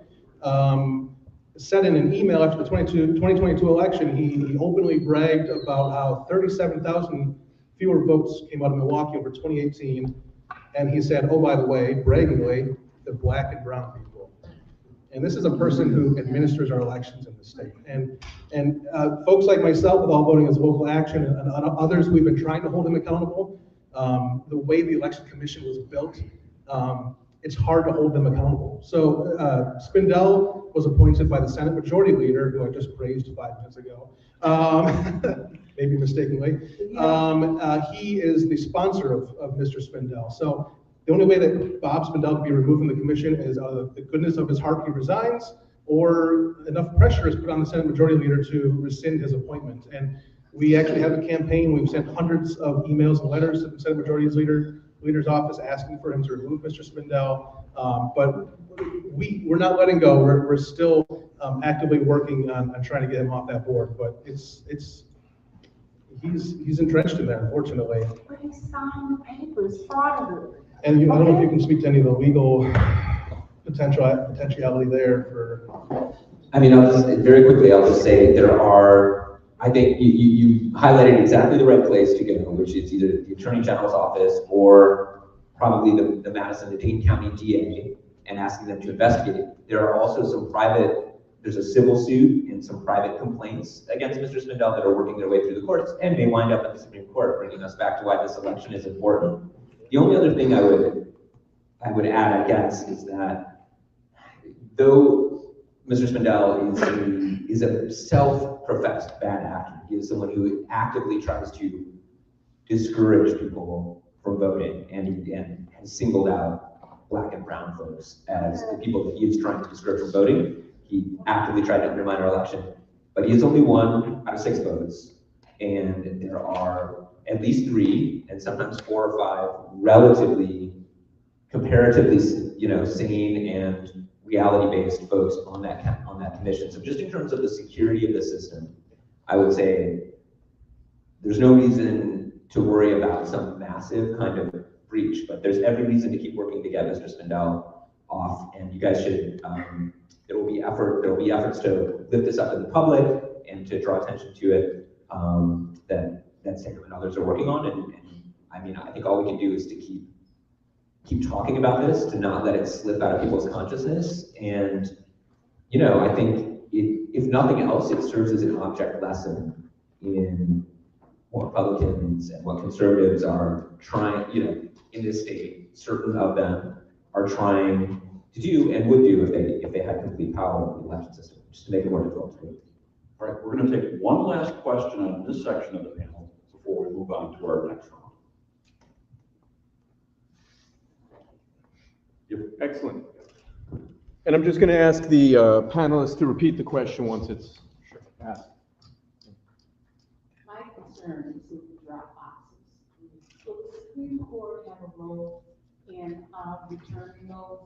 Said in an email after the 2022 election, he openly bragged about how 37,000 fewer votes came out of Milwaukee over 2018. And he said, oh, by the way, braggingly, the black and brown people. And this is a person who administers our elections in the state. And folks like myself with All Voting as Local Action and others, we've been trying to hold them accountable. The way the election commission was built, it's hard to hold them accountable. So Spindell was appointed by the Senate Majority Leader, who I just praised 5 minutes ago, maybe mistakenly. He is the sponsor of Mr. Spindell. So the only way that Bob Spindell can be removed from the commission is out of the goodness of his heart he resigns, or enough pressure is put on the Senate Majority Leader to rescind his appointment. And we actually have a campaign. We've sent hundreds of emails and letters to the Senate Majority Leader's office asking for him to remove Mr. Spindell. But we're not letting go. We're still actively working on trying to get him off that board. But he's entrenched in there, unfortunately. But he signed the papers fraudulently. And I don't know if you can speak to any of the legal potentiality there for. I mean, very quickly, I'll just say I think you highlighted exactly the right place to go, which is either the Attorney General's office or probably the Madison-Dane County DA, and asking them to investigate it. There are also there's a civil suit and some private complaints against Mr. Spindell that are working their way through the courts and may wind up at the Supreme Court, bringing us back to why this election is important. The only other thing I would add, I guess, is that though Mr. Spindell is a self-professed bad actor, he is someone who actively tries to discourage people from voting and has singled out black and brown folks as the people that he is trying to discourage from voting. He actively tried to undermine our election, but he has only 1 out of 6 votes, and there are at least 3 and sometimes 4 or 5 relatively, comparatively, sane and reality-based folks on that commission. So just in terms of the security of the system, I would say there's no reason to worry about some massive kind of breach. But there's every reason to keep working to get Mr. Spindell off, and you guys should, there will be efforts to lift this up in the public and to draw attention to it, that Sam and others are working on, and I mean, I think all we can do is to keep talking about this, to not let it slip out of people's consciousness, and, you know, I think if nothing else, it serves as an object lesson in what Republicans and what conservatives are trying, you know, in this state, certain of them are trying to do and would do if they had complete power in the election system, just to make it more difficult to do. All right, we're going to take one last question on this section of the panel before we move on to our next round. Yep. Excellent. And I'm just going to ask the panelists to repeat the question once it's asked. My concern is with the drop boxes. Will the Supreme Court have a role in returning those?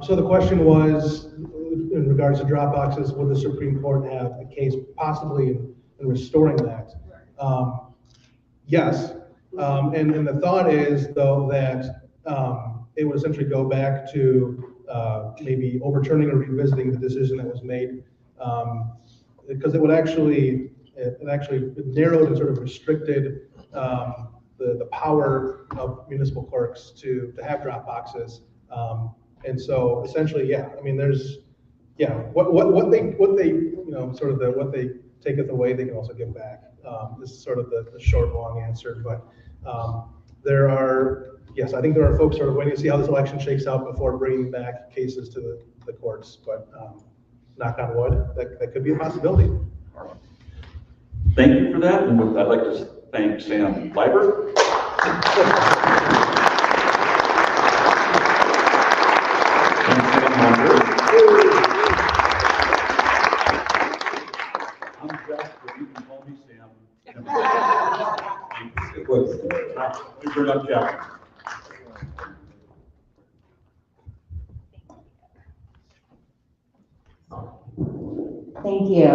So the question was, in regards to drop boxes, would the Supreme Court have a case possibly in restoring that? Yes, and the thought is, though, that it would essentially go back to maybe overturning or revisiting the decision that was made, because it actually narrowed and sort of restricted the power of municipal clerks to have drop boxes. And so essentially, yeah, I mean, there's, yeah, what they, you know, sort of what they taketh away, they can also give back. This is sort of the short, long answer, but there are, yes, I think there are folks sort of waiting to see how this election shakes out before bringing back cases to the courts, but knock on wood, that could be a possibility. All right. Thank you for that, and I'd like to thank Sam Liber. I'm Jeff, but you can call me Sam. Let me bring up Jeff. Thank you.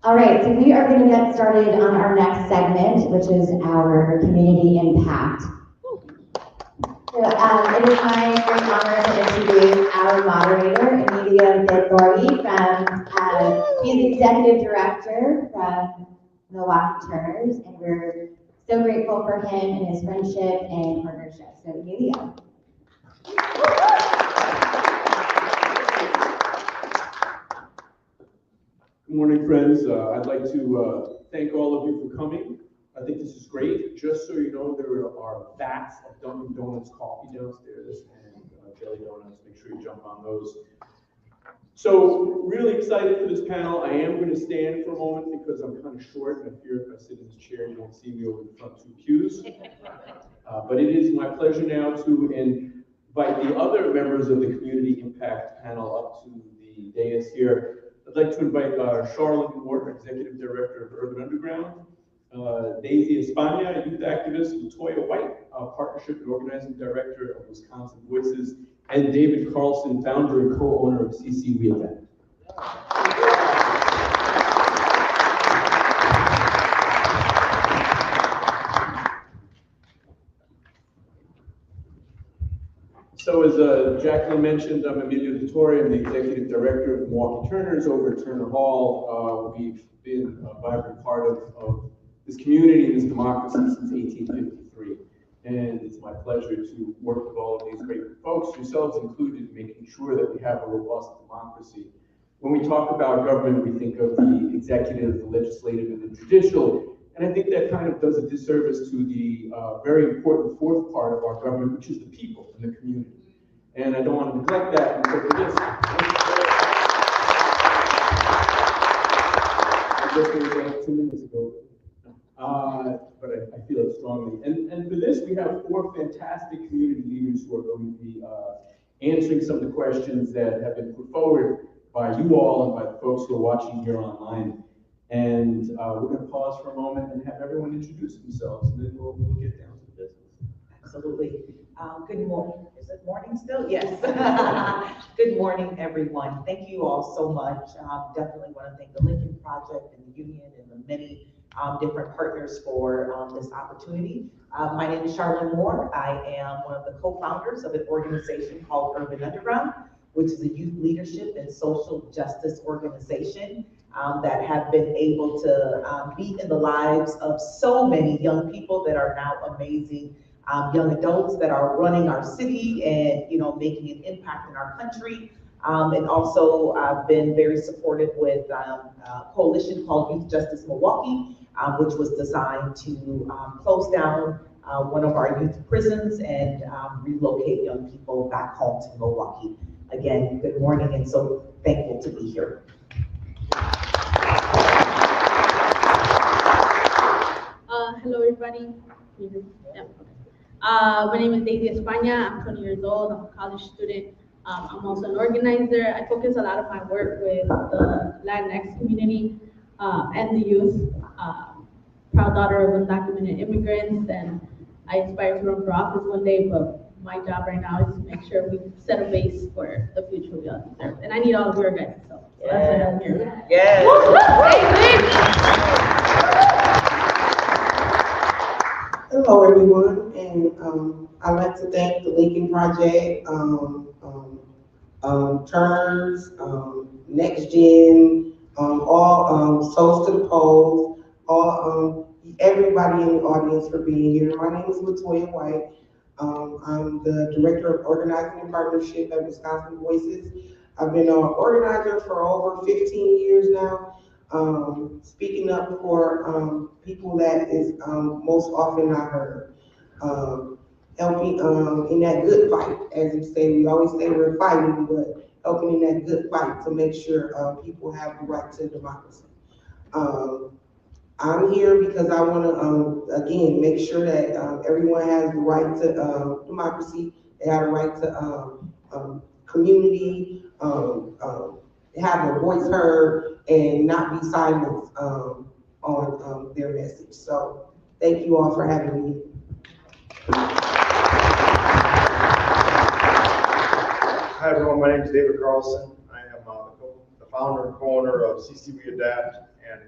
All right, so we are going to get started on our next segment, which is our community impact. So it is my great honor to introduce our moderator, Emilio Gilgorgi, he's the executive director from Milwaukee Turners, and we're so grateful for him and his friendship and partnership. So Emilio. Good morning, friends. I'd like to thank all of you for coming. I think this is great. Just so you know, there are vats of Dunkin' Donuts coffee downstairs and jelly donuts. Make sure you jump on those. So really excited for this panel. I am going to stand for a moment because I'm kind of short, and I fear if I sit in this chair, you won't see me over the front two pews. But it is my pleasure now to invite the other members of the Community Impact panel up to the dais here. I'd like to invite Charlotte Moore, Executive Director of Urban Underground, Daisy Espana, Youth Activist, Latoya White, Partnership and Organizing Director of Wisconsin Voices, and David Carlson, founder and co-owner of CC We Event. So as Jacqueline mentioned, I'm Emilio Vittori. I'm the Executive Director of Milwaukee Turners over at Turner Hall. We've been a vibrant part of this community and this democracy since 1853. And it's my pleasure to work with all of these great folks, yourselves included, making sure that we have a robust democracy. When we talk about government, we think of the executive, the legislative, and the judicial. And I think that kind of does a disservice to the very important fourth part of our government, which is the people and the community. And I don't want to neglect that until for this. I just made that 2 minutes ago. But I feel it strongly. And for this, we have 4 fantastic community leaders who are going to be answering some of the questions that have been put forward by you all and by the folks who are watching here online. And we're going to pause for a moment and have everyone introduce themselves, and then we'll get down to the business. Absolutely. Good morning. Is it morning still? Yes. Good morning, everyone. Thank you all so much. Definitely want to thank the Lincoln Project and the union and the many different partners for this opportunity. My name is Charlene Moore. I am one of the co-founders of an organization called Urban Underground, which is a youth leadership and social justice organization that have been able to be in the lives of so many young people that are now amazing young adults that are running our city and, you know, making an impact in our country. And also I've been very supportive with a coalition called Youth Justice Milwaukee, which was designed to close down one of our youth prisons and relocate young people back home to Milwaukee. Again, good morning, and so thankful to be here. Hello, everybody. Yeah. My name is Daisy España. I'm 20 years old. I'm a college student. I'm also an organizer. I focus a lot of my work with the Latinx community and the youth. Proud daughter of undocumented immigrants, and I aspire to run for office one day, but my job right now is to make sure we set a base for the future we all deserve. And I need all of your guys' help. So that's why I'm here. Yes. Hello, everyone, and I'd like to thank the Lincoln Project, Turns, Next Gen, all Souls to the Polls, all everybody in the audience for being here. My name is Latoya White. I'm the Director of Organizing and Partnership at Wisconsin Voices. I've been an organizer for over 15 years now, speaking up for people that is most often not heard. Helping in that good fight, as you say, we always say we're fighting, but helping in that good fight to make sure people have the right to democracy. I'm here because I want to, again, make sure that everyone has the right to democracy. They have the right to community, have their voice heard, and not be silenced on their message. So thank you all for having me. Hi everyone, my name is David Carlson. I am the founder and co-owner of CC We Adapt, and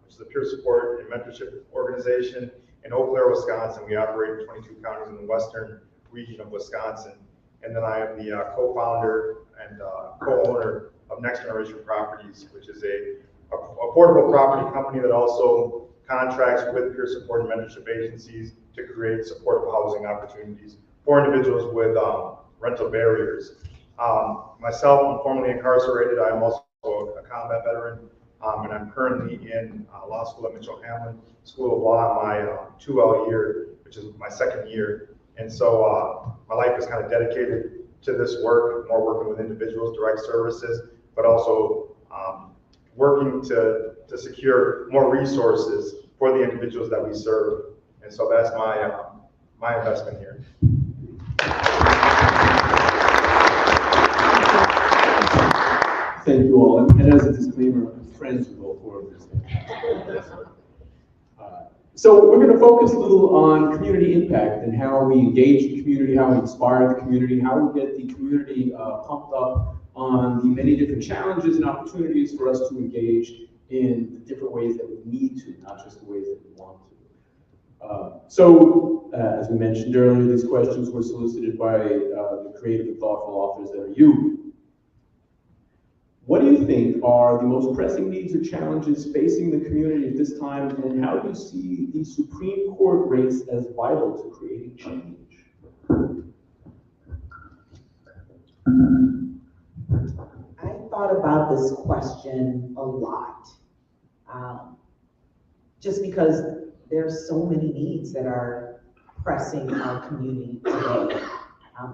which is a peer support and mentorship organization in Eau Claire, Wisconsin. We operate in 22 counties in the western region of Wisconsin. And then I am the co-founder and co-owner of Next Generation Properties, which is a affordable property company that also contracts with peer support and mentorship agencies to create supportive housing opportunities for individuals with rental barriers. Myself, I'm formerly incarcerated. I'm also a combat veteran, and I'm currently in law school at Mitchell-Hamlin School of Law in my 2L year, which is my second year. And so my life is kind of dedicated to this work, more working with individuals, direct services, but also working to secure more resources for the individuals that we serve. And so that's my investment here. Thank you all. And as a disclaimer, I'm friends with all four of these things. So we're going to focus a little on community impact and how we engage the community, how we inspire the community, how we get the community pumped up on the many different challenges and opportunities for us to engage in the different ways that we need to, not just the ways that we want to. As we mentioned earlier, these questions were solicited by the creative and thoughtful authors that are you. What do you think are the most pressing needs or challenges facing the community at this time, and how do you see the Supreme Court race as vital to creating change? I thought about this question a lot, just because there's so many needs that are pressing our community today.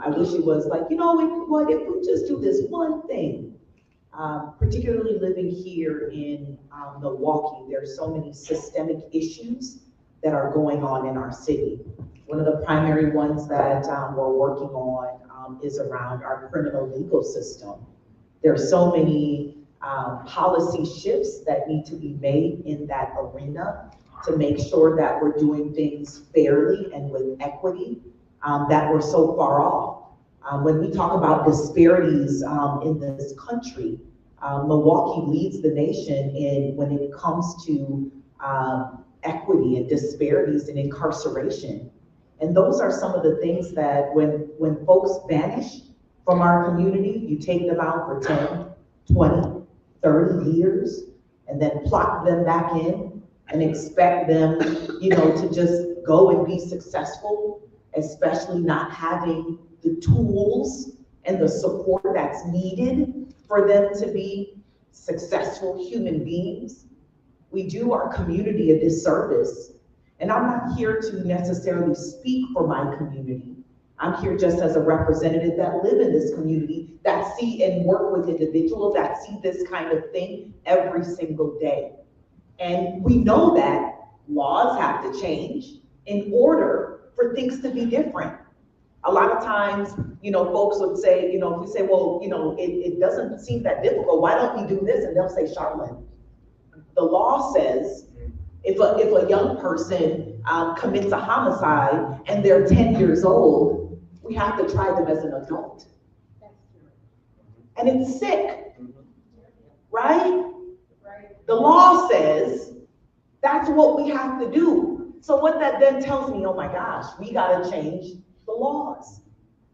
I wish it was like, you know, if we just do this one thing. Particularly living here in Milwaukee, there's so many systemic issues that are going on in our city. One of the primary ones that we're working on is around our criminal legal system. There are so many policy shifts that need to be made in that arena to make sure that we're doing things fairly and with equity, that we're so far off. When we talk about disparities in this country, Milwaukee leads the nation when it comes to equity and disparities in incarceration. And those are some of the things that when folks vanish from our community, you take them out for 10, 20, 30 years, and then plot them back in and expect them, to just go and be successful, especially not having the tools and the support that's needed for them to be successful human beings. We do our community a disservice. And I'm not here to necessarily speak for my community. I'm here just as a representative that live in this community, that see and work with individuals that see this kind of thing every single day. And we know that laws have to change in order for things to be different. A lot of times, folks would say, if we say, well, it doesn't seem that difficult, why don't we do this? And they'll say, Charlene, the law says if a young person commits a homicide and they're 10 years old, we have to try them as an adult. And it's sick, right? The law says that's what we have to do. So what that then tells me, oh my gosh, we gotta change the laws.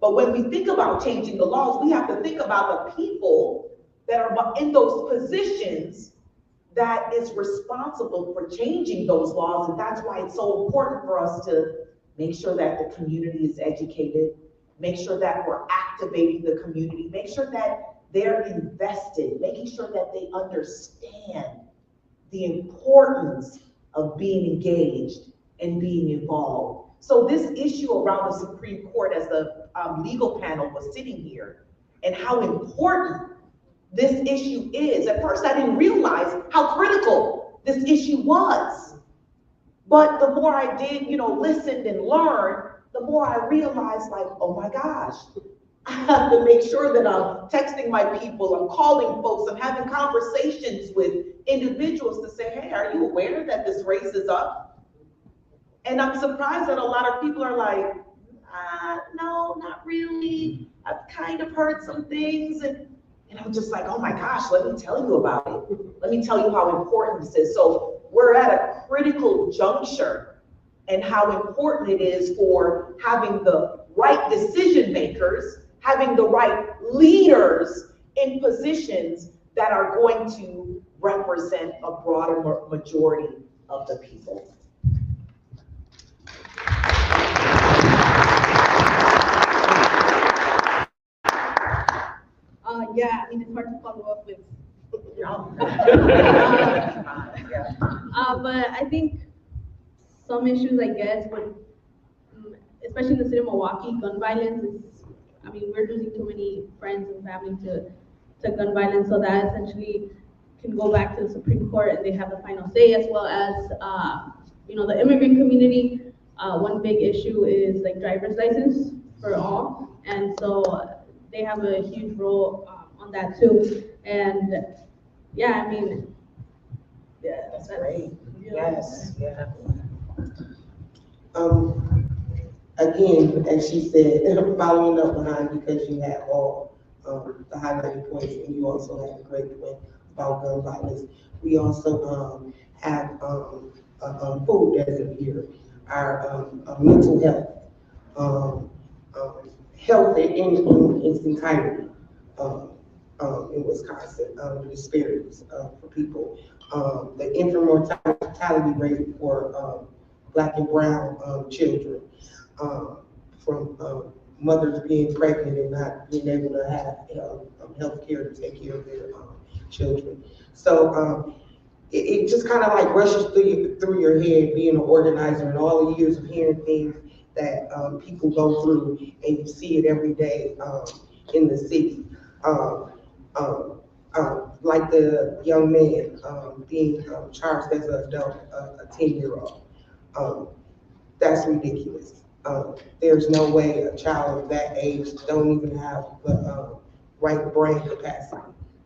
But when we think about changing the laws, we have to think about the people that are in those positions that is responsible for changing those laws. And that's why it's so important for us to make sure that the community is educated, make sure that we're activating the community, make sure that they're invested, making sure that they understand the importance of being engaged and being involved. So this issue around the Supreme Court, as the legal panel was sitting here, and how important this issue is. At first, I didn't realize how critical this issue was. But the more I did, listened and learned, the more I realized, like, oh my gosh, I have to make sure that I'm texting my people, I'm calling folks, I'm having conversations with individuals to say, hey, are you aware that this race is up? And I'm surprised that a lot of people are like, no, not really. I've kind of heard some things. And I'm just like, oh my gosh, let me tell you about it. Let me tell you how important this is. So we're at a critical juncture, and how important it is for having the right decision makers, having the right leaders in positions that are going to represent a broader majority of the people. Yeah, it's hard to follow up with. But I think some issues, would, especially in the city of Milwaukee, gun violence is, we're losing too many friends and family to gun violence, so that essentially can go back to the Supreme Court and they have the final say, as well as, the immigrant community. One big issue is driver's license for all, and so they have a huge role on that too. And yeah, That's great. Yes, yeah. Again, as she said, following up behind, because you had all the highlighted points, and you also had a great point about gun violence. We also have a food desert here, our mental health, health in its entirety in Wisconsin, the disparities for people, the infant mortality rate for Black and brown children, from mothers being pregnant and not being able to have health care to take care of their children. So it just kind of rushes through your head, being an organizer and all the years of hearing things that people go through, and you see it every day in the city. Like the young man being charged as an adult, a 10-year-old. That's ridiculous. There's no way a child of that age don't even have the right brain capacity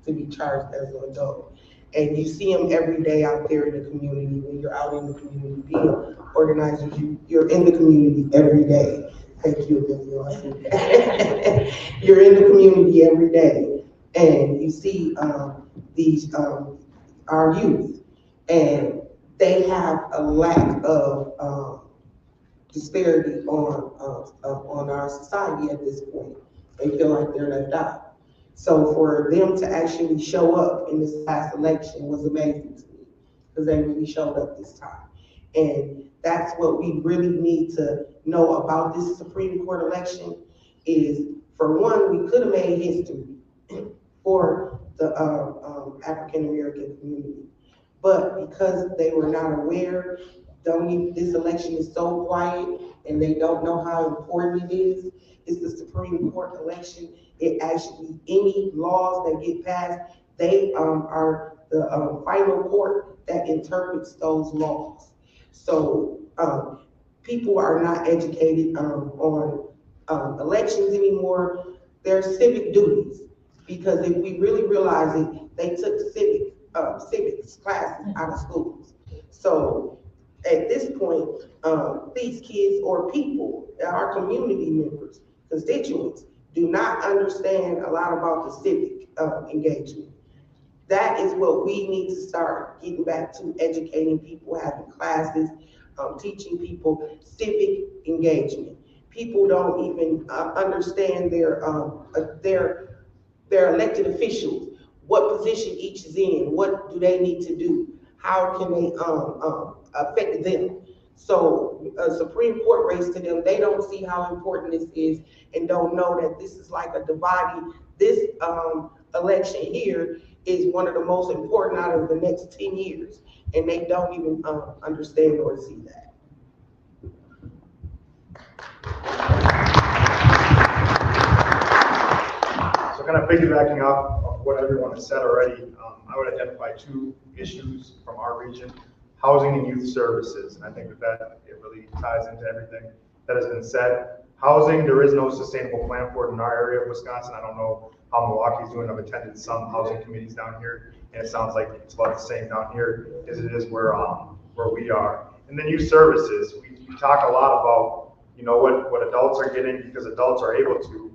to be charged as an adult. And you see them every day out there in the community. When you're out in the community being organizers, you're in the community every day. Thank you, Olivia. You're in the community every day, and you see these our youth, and they have a lack of disparity on our society at this point. They feel like they're left out. So for them to actually show up in this last election was amazing to me, because they really showed up this time. And that's what we really need to know about this Supreme Court election is, for one, we could have made history for the African American community. But because they were not aware, this election is so quiet and they don't know how important it is. It's the Supreme Court election. It actually, any laws that get passed, they are the final court that interprets those laws. So people are not educated on elections anymore. Their civic duties, because if we really realize it, they took civics classes out of schools. So at this point, these kids or people, our community members, constituents, do not understand a lot about the civic engagement. That is what we need to start getting back to, educating people, having classes, teaching people civic engagement. People don't even understand their elected officials, what position each is in, what do they need to do, how can they affect them. So a Supreme Court race to them, they don't see how important this is and don't know that this is like a dividing, this election here is one of the most important out of the next 10 years. And they don't even understand or see that. So kind of piggybacking off of what everyone has said already, I would identify two issues from our region: housing and youth services. And I think that it really ties into everything that has been said. Housing, there is no sustainable plan for it in our area of Wisconsin. I don't know how Milwaukee's doing. I've attended some housing committees down here, and it sounds like it's about the same down here as it is where we are. And then youth services, we talk a lot about, you know, what adults are getting, because adults are able to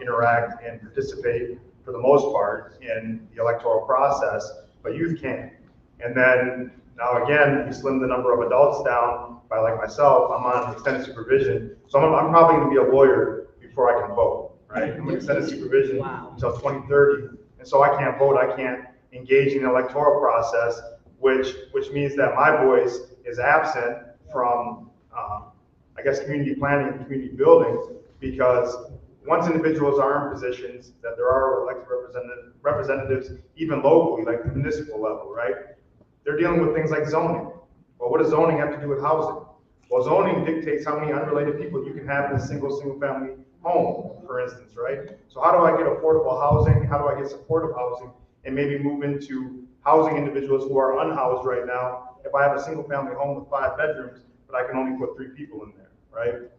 interact and participate for the most part in the electoral process, but youth can't. And then now again, you slim the number of adults down by, like myself, I'm on extended supervision, so I'm probably going to be a lawyer before I can vote, right? I'm on extended supervision until 2030, and so I can't vote, I can't engage in the electoral process, which means that my voice is absent from, I guess, community planning and community building, because once individuals are in positions that there are elected representatives, even locally, like the municipal level, right? They're dealing with things like zoning. Well, what does zoning have to do with housing? Well, zoning dictates how many unrelated people you can have in a single family home, for instance, right? So how do I get affordable housing? How do I get supportive housing? And maybe move into housing individuals who are unhoused right now if I have a single family home with 5 bedrooms, but I can only put 3 people in there, right?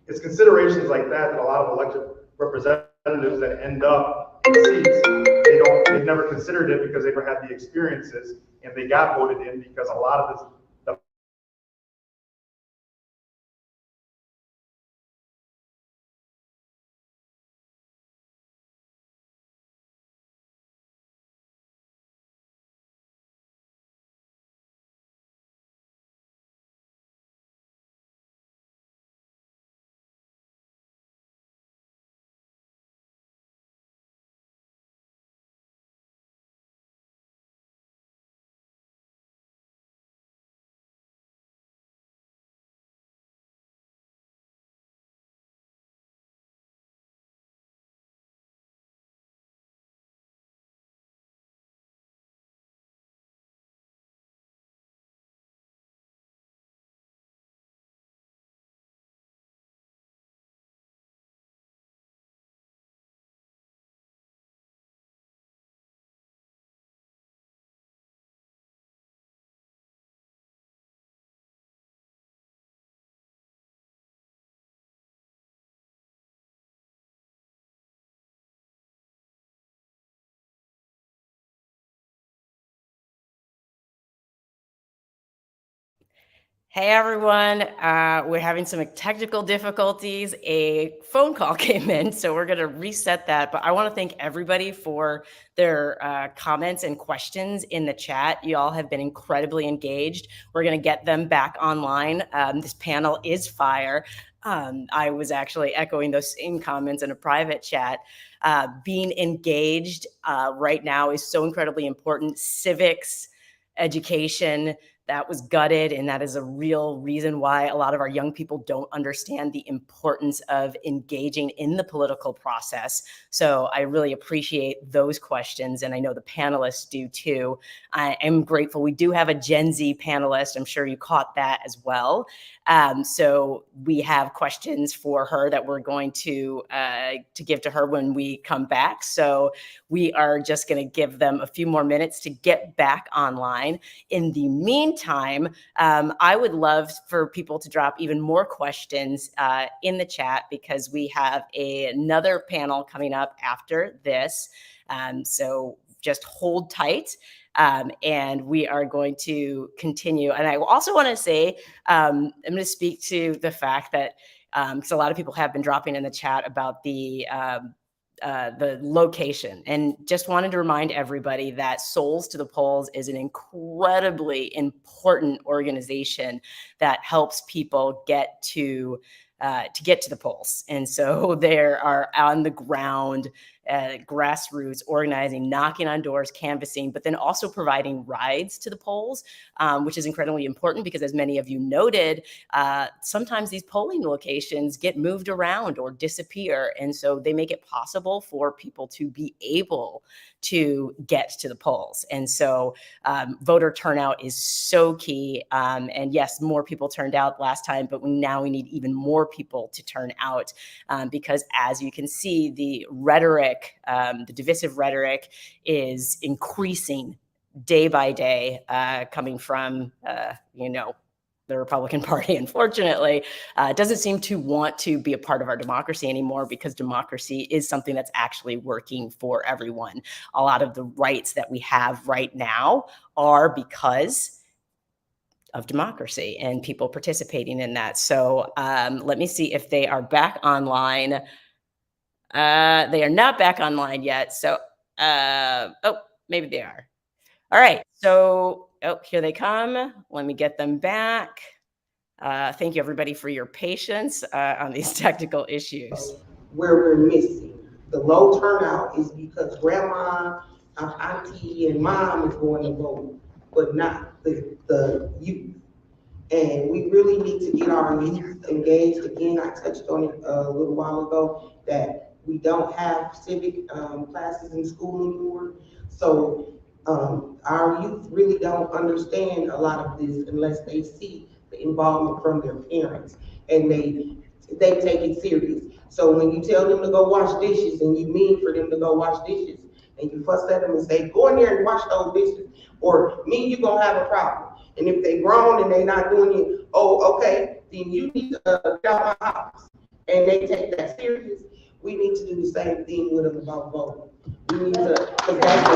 It's considerations like that a lot of elected representatives that end up in seats, they've never considered it because they never had the experiences, and they got voted in because a lot of this Hey everyone, we're having some technical difficulties. A phone call came in, so we're going to reset that. But I want to thank everybody for their comments and questions in the chat. You all have been incredibly engaged. We're going to get them back online. This panel is fire. I was actually echoing those same comments in a private chat. Being engaged right now is so incredibly important. Civics, education, that was gutted, and that is a real reason why a lot of our young people don't understand the importance of engaging in the political process. So I really appreciate those questions, and I know the panelists do too. I am grateful. We do have a Gen Z panelist. I'm sure you caught that as well. So we have questions for her that we're going to give to her when we come back. So we are just going to give them a few more minutes to get back online. In the meantime, I would love for people to drop even more questions in the chat, because we have another panel coming up after this. So just hold tight. And we are going to continue. And I also want to say, I'm going to speak to the fact that, because a lot of people have been dropping in the chat about the location, and just wanted to remind everybody that Souls to the Polls is an incredibly important organization that helps people get to the polls. And so there are on the ground, grassroots organizing, knocking on doors, canvassing, but then also providing rides to the polls, which is incredibly important because, as many of you noted, sometimes these polling locations get moved around or disappear. And so they make it possible for people to be able to get to the polls. And so voter turnout is so key. And yes, more people turned out last time, but now we need even more people to turn out, because as you can see, the rhetoric, the divisive rhetoric is increasing day by day, coming from, the Republican Party, unfortunately, doesn't seem to want to be a part of our democracy anymore, because democracy is something that's actually working for everyone. A lot of the rights that we have right now are because of democracy and people participating in that. So let me see if they are back online. They are not back online yet. So, oh, maybe they are. All right. So, oh, here they come. Let me get them back. Thank you, everybody, for your patience on these technical issues. Where we're missing. The low turnout is because grandma, auntie, and mom is going to vote, but not the youth. And we really need to get our youth engaged. Again, I touched on it a little while ago, that we don't have civic classes in school anymore. So our youth really don't understand a lot of this unless they see the involvement from their parents, and they take it serious. So when you tell them to go wash dishes and you mean for them to go wash dishes, and you fuss at them and say, go in there and wash those dishes, or me, you're gonna have a problem. And if they grown and they not doing it, oh, okay, then you need to get out my house. And they take that serious. We need to do the same thing with them about voting. We need to, because that's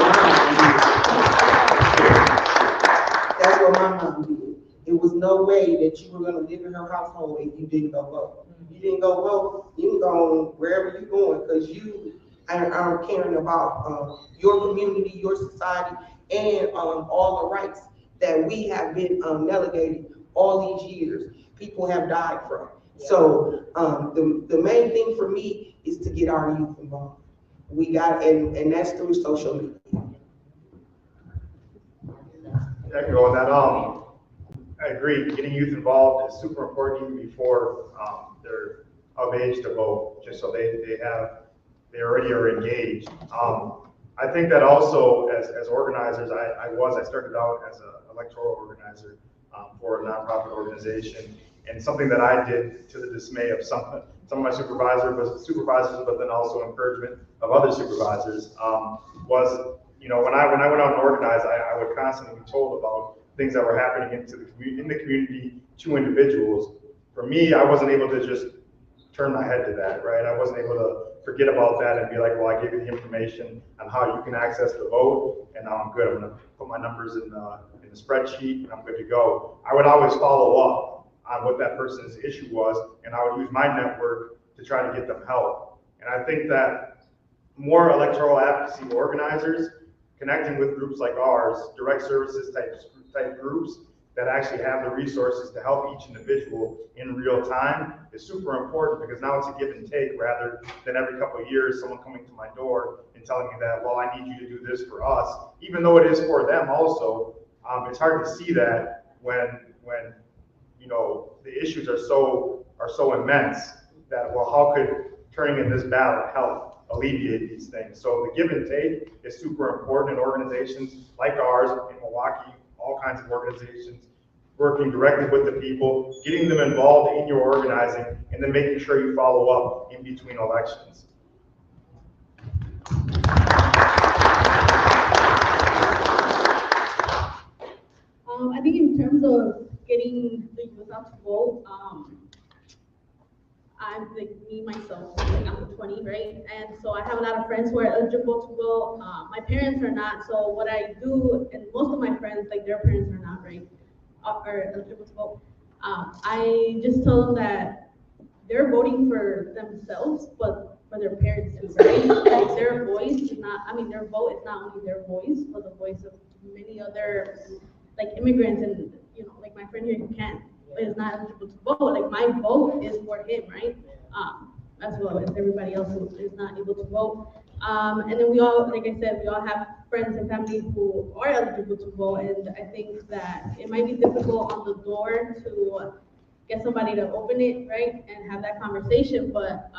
what my mom did. It was no way that you were gonna live in her household if you didn't go vote. You didn't go vote, you can go wherever you're going, because you are caring about your community, your society, and all the rights that we have been delegated all these years. People have died from. So the main thing for me is to get our youth involved. We got, and that's through social media. Echo on that. I agree. Getting youth involved is super important even before they're of age to vote, just so they already are engaged. I think that also as organizers, I started out as an electoral organizer for a nonprofit organization, and something that I did to the dismay of some of my supervisors, but then also encouragement of other supervisors, was, when I went out and organized, I would constantly be told about things that were happening in the community to individuals. For me, I wasn't able to just turn my head to that, right? I wasn't able to forget about that and be like, well, I gave you the information on how you can access the vote, and now I'm good. I'm gonna put my numbers in the the spreadsheet and I'm good to go. I would always follow up on what that person's issue was, and I would use my network to try to get them help. And I think that more electoral advocacy organizers connecting with groups like ours, direct services type groups that actually have the resources to help each individual in real time is super important, because now it's a give and take rather than every couple of years someone coming to my door and telling me that, well, I need you to do this for us, even though it is for them also. It's hard to see that when you know the issues are so immense that, well, how could turning in this ballot help alleviate these things? So the give and take is super important in organizations like ours in Milwaukee, all kinds of organizations, working directly with the people, getting them involved in your organizing, and then making sure you follow up in between elections. I think in terms of getting the youth out to vote, I'm like me myself, like I'm 20, right? And so I have a lot of friends who are eligible to vote. My parents are not. So what I do, and most of my friends, like their parents are not, right, are eligible to vote. I just tell them that they're voting for themselves, but for their parents too, right? Like their voice is not, I mean, their vote is not only their voice, but the voice of many other like immigrants and, you know, like my friend here who is not eligible to vote. Like my vote is for him, right? As well as everybody else who is not able to vote. And then we all, like I said, we all have friends and family who are eligible to vote. And I think that it might be difficult on the door to get somebody to open it, right? And have that conversation, but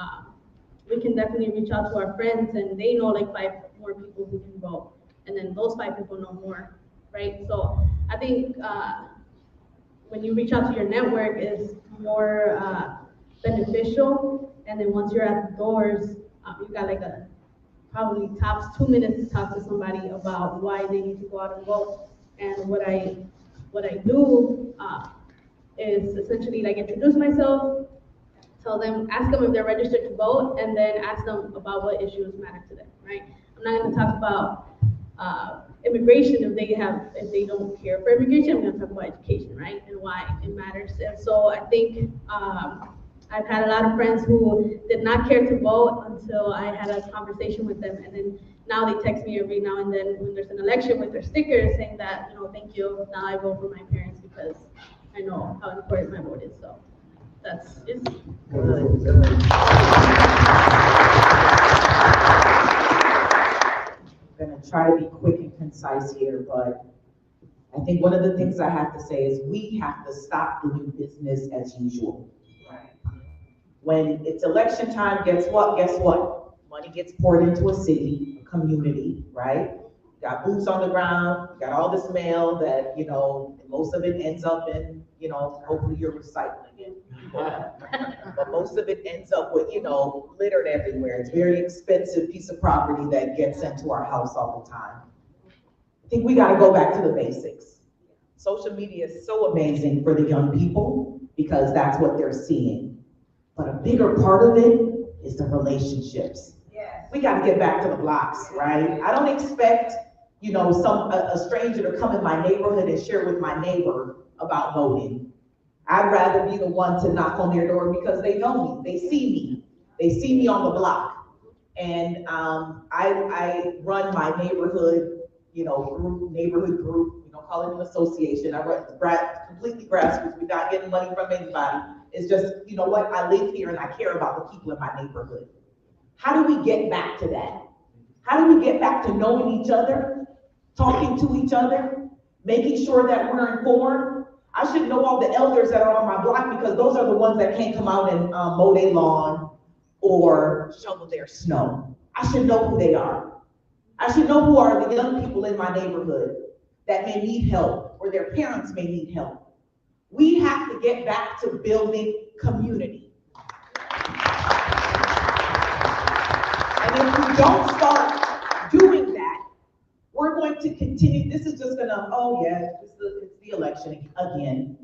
we can definitely reach out to our friends and they know like 5 more people who can vote. And then those 5 people know more, right? So I think when you reach out to your network is more beneficial. And then once you're at the doors, you got like probably tops 2 minutes to talk to somebody about why they need to go out and vote. And what I do is essentially like introduce myself, tell them, ask them if they're registered to vote, and then ask them about what issues matter to them, right? I'm not going to talk about immigration if they don't care for immigration. I'm going to talk about education, right, and why it matters. And so I think I've had a lot of friends who did not care to vote until I had a conversation with them, and then now they text me every now and then when there's an election with their stickers saying that, you know, thank you, now I vote for my parents because I know how important my vote is. So that's it. I'm gonna try to be quick and concise here, but I think one of the things I have to say is we have to stop doing business as usual. When it's election time, guess what? Money gets poured into a city, a community, right? Got boots on the ground, got all this mail that, you know, most of it ends up in, you know, hopefully you're recycling it. But most of it ends up with, you know, littered everywhere. It's a very expensive piece of property that gets sent to our house all the time. I think we gotta go back to the basics. Social media is so amazing for the young people because that's what they're seeing. But a bigger part of it is the relationships. Yes. We gotta get back to the blocks, right? I don't expect, you know, a stranger to come in my neighborhood and share with my neighbor about voting. I'd rather be the one to knock on their door because they know me, they see me on the block. And I run my neighborhood, you know, neighborhood group, you know, call it an association. I run completely grassroots. We're not getting money from anybody. It's just, you know what, I live here and I care about the people in my neighborhood. How do we get back to that? How do we get back to knowing each other, talking to each other, making sure that we're informed? I should know all the elders that are on my block because those are the ones that can't come out and mow their lawn or shovel their snow. I should know who they are. I should know who are the young people in my neighborhood that may need help or their parents may need help. We have to get back to building community. And if we don't start doing that, we're going to continue. This is just gonna, oh yeah, it's the election again.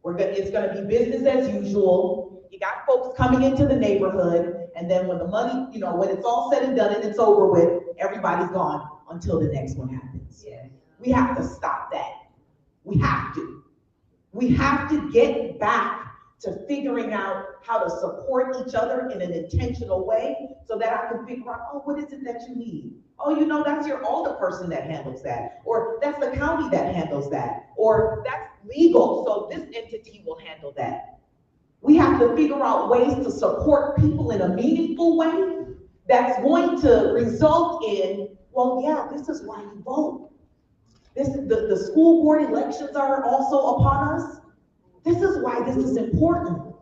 It's gonna be business as usual. You got folks coming into the neighborhood, and then when the money, you know, when it's all said and done and it's over with, everybody's gone until the next one happens. Yeah. We have to stop that. We have to. We have to get back to figuring out how to support each other in an intentional way so that I can figure out, oh, what is it that you need? Oh, you know, that's your older person that handles that, or that's the county that handles that, or that's legal, so this entity will handle that. We have to figure out ways to support people in a meaningful way that's going to result in, well, yeah, this is why you vote. The school board elections are also upon us. This is why this is important.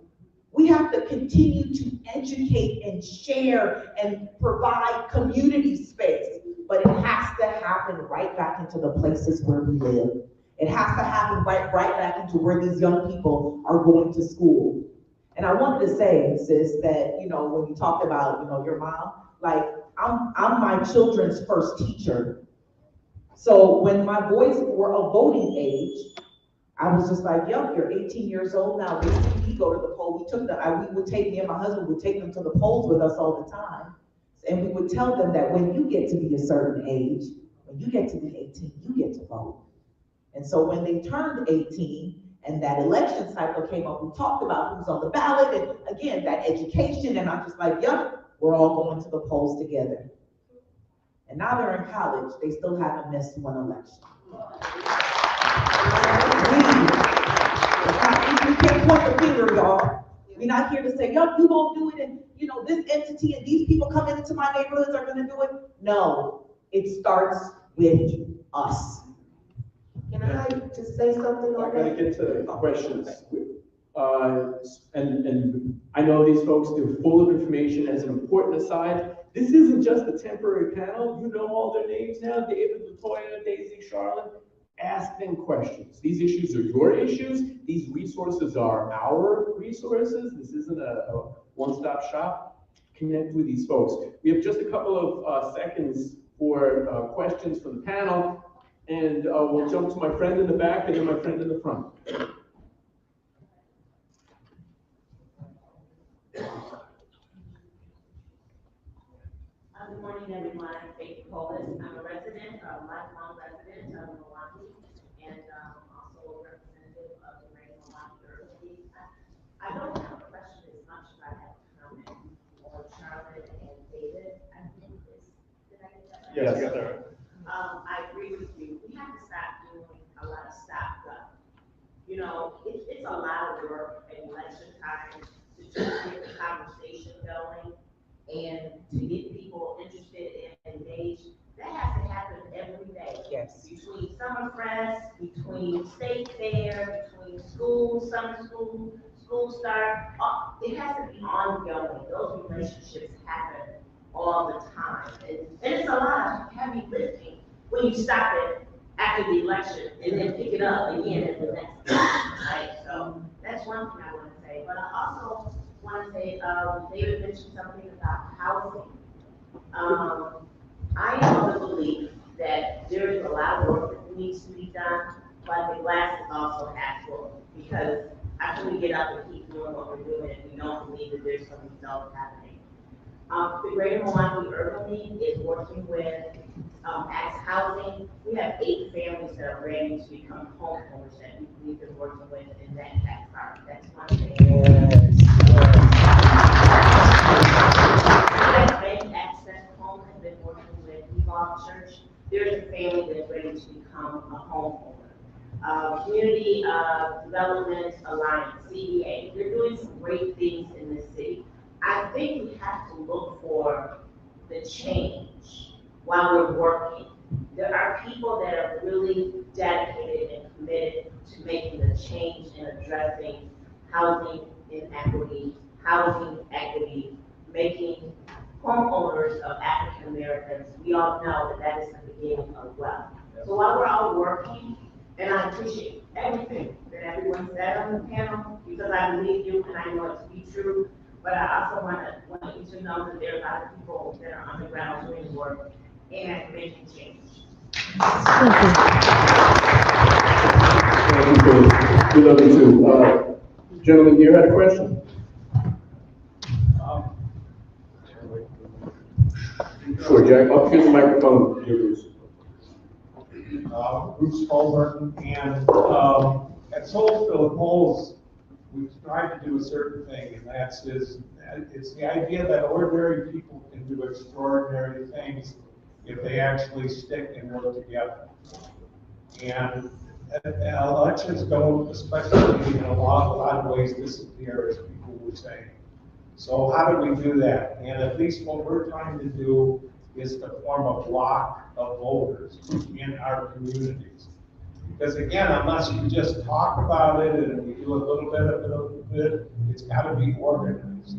We have to continue to educate and share and provide community space, but it has to happen right back into the places where we live. It has to happen right back into where these young people are going to school. And I wanted to say, sis, that, you know, when you talked about, you know, your mom, like, I'm my children's first teacher. So when my boys were of voting age, I was just like, yep, you're 18 years old now. They see me go to the poll. Me and my husband would take them to the polls with us all the time. And we would tell them that when you get to be a certain age, when you get to be 18, you get to vote. And so when they turned 18 and that election cycle came up, we talked about who's on the ballot and again, that education. And I'm just like, yep, we're all going to the polls together. And now they're in college, they still haven't missed one election. We can't point the finger, y'all. We're not here to say, yo, you gonna do it, and you know, this entity and these people coming into my neighborhoods are gonna do it. No, it starts with us. Can I just say something on I'm that? gonna get to questions. And I know these folks, they're full of information. As an important aside, this isn't just a temporary panel. You know all their names now, David, Latoya, Daisy, Charlotte. Ask them questions. These issues are your issues. These resources are our resources. This isn't a one-stop shop. Connect with these folks. We have just a couple of seconds for questions from the panel, and we'll jump to my friend in the back and then my friend in the front. Good morning, everyone. I'm Faith Polis. I'm a resident, a lifelong resident of Milwaukee, and also a representative of the Greater Milwaukee Urban League. I don't have a question as much as I have a comment on Charlotte and David. I think this, did I get that right? Yes, you got that right. I agree with you. We have to stop doing a lot of stop-go. You know, it's a lot of work at election time to just get the conversation going and to get people interested and engaged. That has to happen every day. Yes. Between summer fest, between state fair, between school, summer school, school start, it has to be ongoing. Those relationships happen all the time. And it's a lot of heavy lifting when you stop it after the election and then pick it up again at the next election, right? So that's one thing I want to say. But I also want to say, David mentioned something about housing. I am of the belief that there is a lot of work that needs to be done, but the glass is also half full, because after we get up and keep doing what we're doing, we don't believe that there's some results happening. The Greater Milwaukee Urban League is working with Axe Housing. We have 8 families that are ready to become homeowners that we've been working with in that part. That's one thing. Access Home has been working with Evolve Church. There's a family that's ready to become a homeowner. Community Development Alliance, CDA, they're doing some great things in this city. I think we have to look for the change while we're working. There are people that are really dedicated and committed to making the change and addressing housing inequity, housing equity, making homeowners of African Americans. We all know that that is the beginning of wealth. So while we're all working, and I appreciate everything that everyone said on the panel, because I believe you and I know it to be true, but I also want you to know that there are a lot of people that are on the ground doing work and making change. Thank you, Faith. We love you too. Gentleman here had a question. Sure, Jack. Up here's the microphone. Here, please. Bruce Colburn, and at Souls to the Polls, we've tried to do a certain thing, and it's the idea that ordinary people can do extraordinary things if they actually stick and work together. And elections don't, especially in a lot of ways, disappear, as people would say. So how do we do that? And at least what we're trying to do is to form a block of voters in our communities. Because again, unless you just talk about it and we do a little bit, it's got to be organized.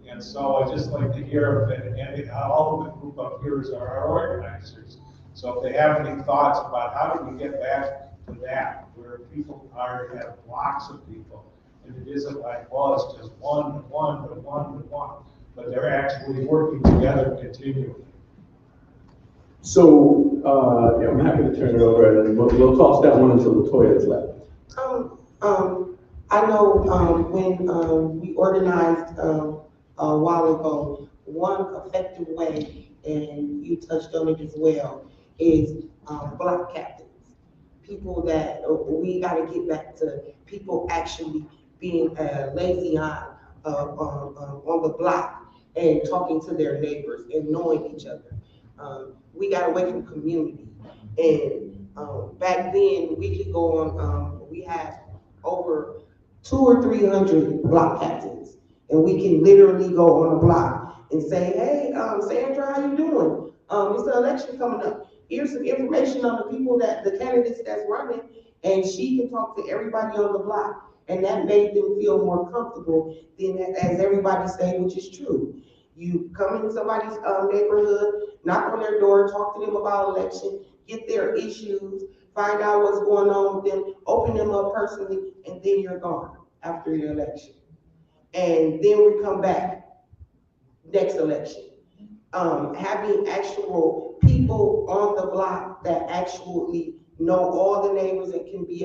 And so I just like to hear if, and all of the group up here is our organizers. So if they have any thoughts about how do we get back to that, where people have blocks of people, and it isn't like, well, it's just one, but they're actually working together continually. So, yeah, I'm happy to turn it over, and we'll toss that one until Latoya is left. I know when we organized a while ago, one effective way, and you touched on it as well, is block captains. People that we got to get back to people actually being lazy on the block and talking to their neighbors and knowing each other. We got away from community, and back then we could go on. We had over 200 or 300 block captains, and we can literally go on a block and say, "Hey, Sandra, how you doing? It's the election coming up. Here's some information on the people the candidates that's running," and she can talk to everybody on the block, and that made them feel more comfortable than, as everybody say, which is true. You come in somebody's neighborhood, knock on their door, talk to them about election, get their issues, find out what's going on with them, open them up personally, and then you're gone after the election. And then we come back next election. Having actual people on the block that actually know all the neighbors and can be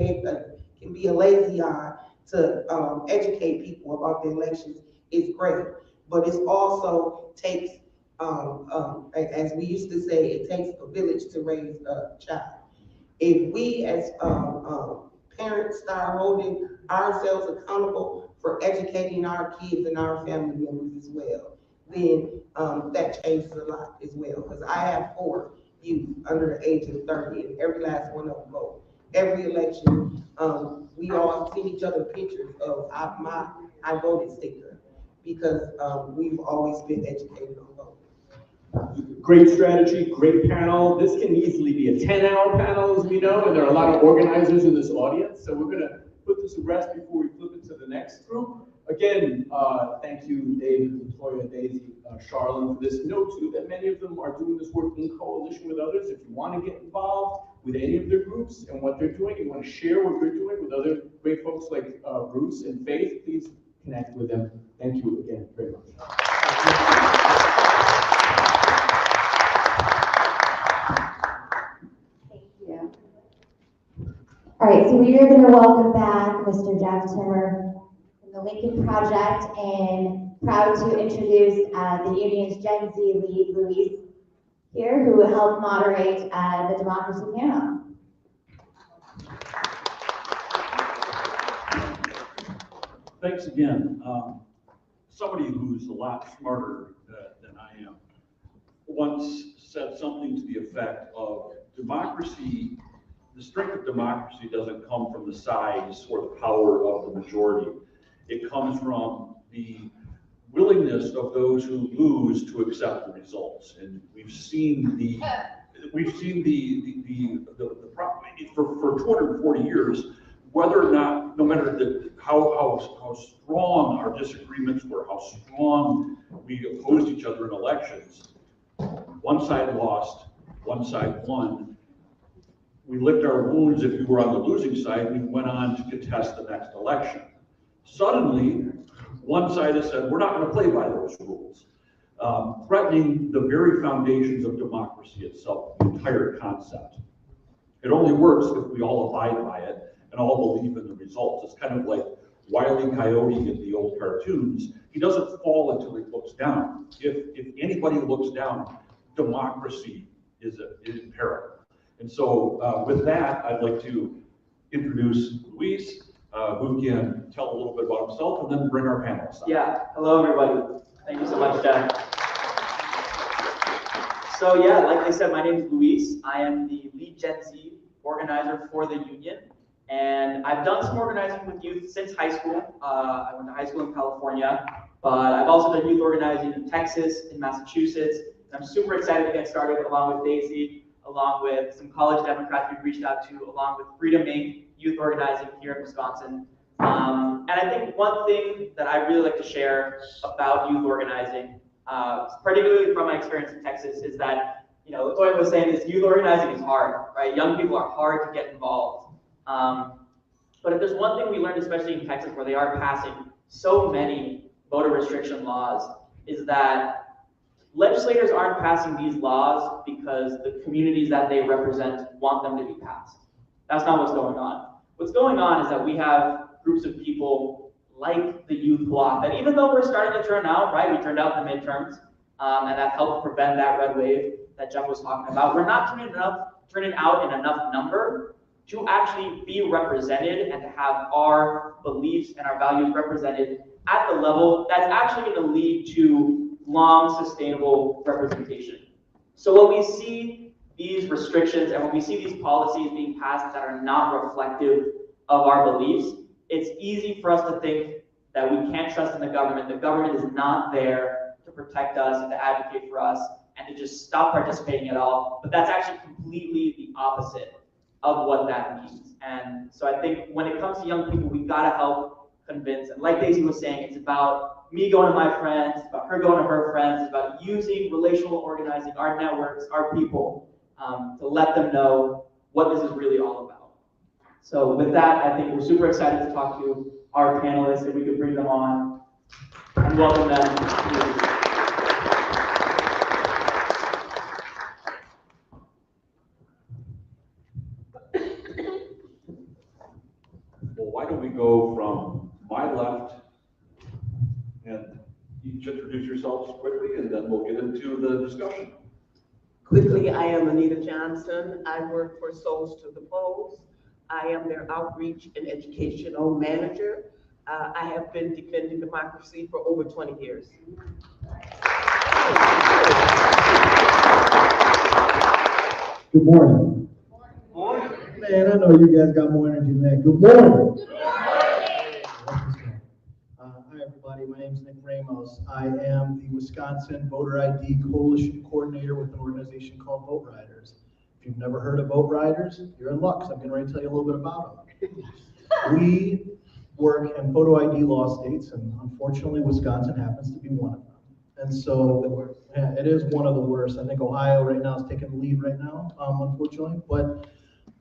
a lazy eye to educate people about the elections is great. But it also takes, as we used to say, it takes a village to raise a child. If we as parents start holding ourselves accountable for educating our kids and our family members as well, then that changes a lot as well. Because I have 4 youth under the age of 30, and every last one of them vote. Every election, we all see each other pictures of I voted sticker, because we've always been educated on voting. Great strategy, great panel. This can easily be a 10-hour panel, as we know, and there are a lot of organizers in this audience. So we're going to put this to rest before we flip it to the next group. Again, thank you, David, Latoya, Daisy, Charlene, for this. Know too that many of them are doing this work in coalition with others. If you want to get involved with any of their groups and what they're doing, you want to share what they're doing with other great folks like Bruce and Faith, please connect with them. Thank you again very much. Thank you. All right, so we are going to welcome back Mr. Jeff Timmer from the Lincoln Project, and proud to introduce the union's Gen Z lead, Louise, here, who will help moderate the democracy panel. Thanks again. Somebody who's a lot smarter than I am once said something to the effect of democracy, the strength of democracy doesn't come from the size or the power of the majority. It comes from the willingness of those who lose to accept the results. And we've seen for 240 years, whether or not, no matter how strong our disagreements were, how strong we opposed each other in elections, one side lost, one side won. We licked our wounds if we were on the losing side, and we went on to contest the next election. Suddenly, one side has said, we're not going to play by those rules, threatening the very foundations of democracy itself, the entire concept. It only works if we all abide by it and all believe in the results. It's kind of like Wile E. Coyote in the old cartoons. He doesn't fall until he looks down. If anybody looks down, democracy is in peril. And so with that, I'd like to introduce Luis, who can tell a little bit about himself and then bring our panelists up. Yeah, hello everybody. Thank you so much, Jen. So yeah, like they said, my name is Luis. I am the lead Gen Z organizer for the union. And I've done some organizing with youth since high school. I went to high school in California, but I've also done youth organizing in Texas, in Massachusetts. And I'm super excited to get started along with Daisy, along with some college Democrats we've reached out to, along with Freedom Inc. youth organizing here in Wisconsin. And I think one thing that I really like to share about youth organizing, particularly from my experience in Texas, is that, you know, Latoya was saying this, youth organizing is hard, right? Young people are hard to get involved. But if there's one thing we learned, especially in Texas, where they are passing so many voter restriction laws, is that legislators aren't passing these laws because the communities that they represent want them to be passed. That's not what's going on. What's going on is that we have groups of people like the youth bloc that, even though we're starting to turn out, right, we turned out in the midterms, and that helped prevent that red wave that Jeff was talking about. We're not turning out in enough number to actually be represented and to have our beliefs and our values represented at the level that's actually going to lead to long, sustainable representation. So when we see these restrictions and when we see these policies being passed that are not reflective of our beliefs, it's easy for us to think that we can't trust in the government. The government is not there to protect us and to advocate for us and to just stop participating at all. But that's actually completely the opposite of what that means. And so I think when it comes to young people, we gotta help convince. And like Daisy was saying, it's about me going to my friends, it's about her going to her friends, it's about using relational organizing, our networks, our people, to let them know what this is really all about. So with that, I think we're super excited to talk to our panelists, if we could bring them on and welcome them. Well, why don't we go from my left and each introduce yourselves quickly, and then we'll get into the discussion. Quickly, I am Anita Johnson. I work for Souls to the Polls. I am their outreach and educational manager. I have been defending democracy for over 20 years. Good morning. Man, I know you guys got more energy than that. Good morning. Hi, everybody. My name is Nick Ramos. I am the Wisconsin Voter ID Coalition Coordinator with an organization called Vote Riders. If you've never heard of Vote Riders, you're in luck, because I'm getting ready to tell you a little bit about them. We work in photo ID law states, and unfortunately, Wisconsin happens to be one of them. And so, yeah, it is one of the worst. I think Ohio right now is taking the lead right now, unfortunately. But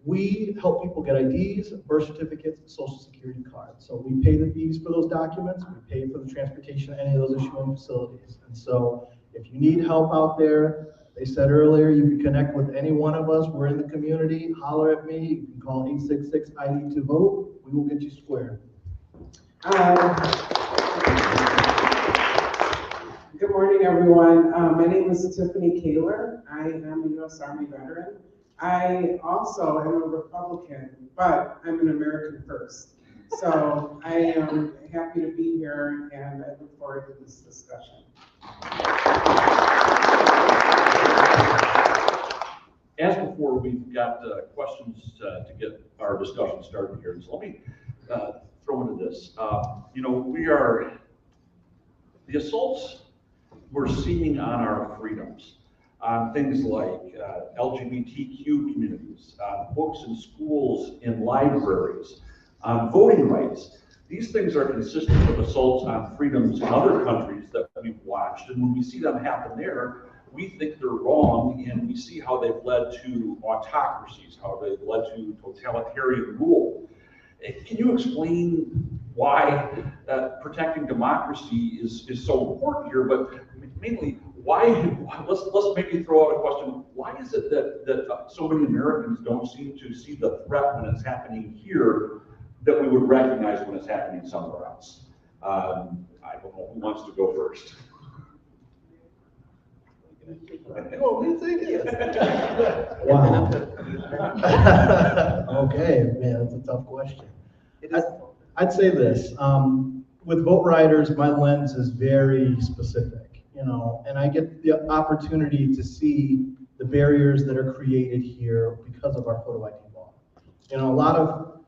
we help people get IDs, birth certificates, and social security cards. So we pay the fees for those documents. We pay for the transportation of any of those issuing facilities. And so if you need help out there, they said earlier, you can connect with any one of us. We're in the community. Holler at me. You can call 866-ID2VOTE. We will get you square. Good morning, everyone. My name is Tiffany Kaler. I am a U.S. Army veteran. I also am a Republican, but I'm an American first. So I am happy to be here, and I look forward to this discussion. As before, we've got questions to get our discussion started here. So let me throw into this. The assaults we're seeing on our freedoms, on things like LGBTQ communities, books in schools, in libraries, on voting rights. These things are consistent with assaults on freedoms in other countries that we've watched. And when we see them happen there, we think they're wrong, and we see how they've led to autocracies, how they've led to totalitarian rule. Can you explain why protecting democracy is so important here, but mainly let's maybe throw out a question. Why is it that so many Americans don't seem to see the threat when it's happening here that we would recognize when it's happening somewhere else? I don't know who wants to go first. Wow. Okay, man, that's a tough question. I'd say this, with vote riders, my lens is very specific, you know, and I get the opportunity to see the barriers that are created here because of our photo ID law. You know, a lot of,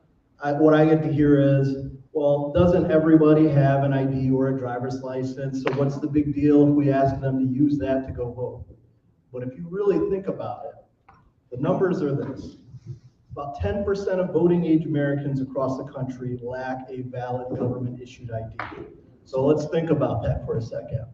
what I get to hear is, well, doesn't everybody have an ID or a driver's license? So what's the big deal if we ask them to use that to go vote? But if you really think about it, the numbers are this. About 10% of voting age Americans across the country lack a valid government-issued ID. So let's think about that for a second.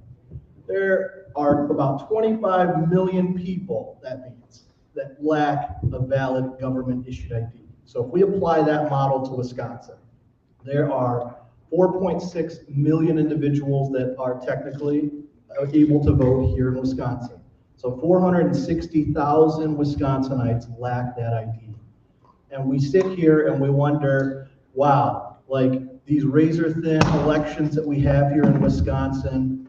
There are about 25 million people, that means, that lack a valid government-issued ID. So if we apply that model to Wisconsin, there are 4.6 million individuals that are technically able to vote here in Wisconsin. So 460,000 Wisconsinites lack that ID. And we sit here and we wonder, wow, like these razor-thin elections that we have here in Wisconsin,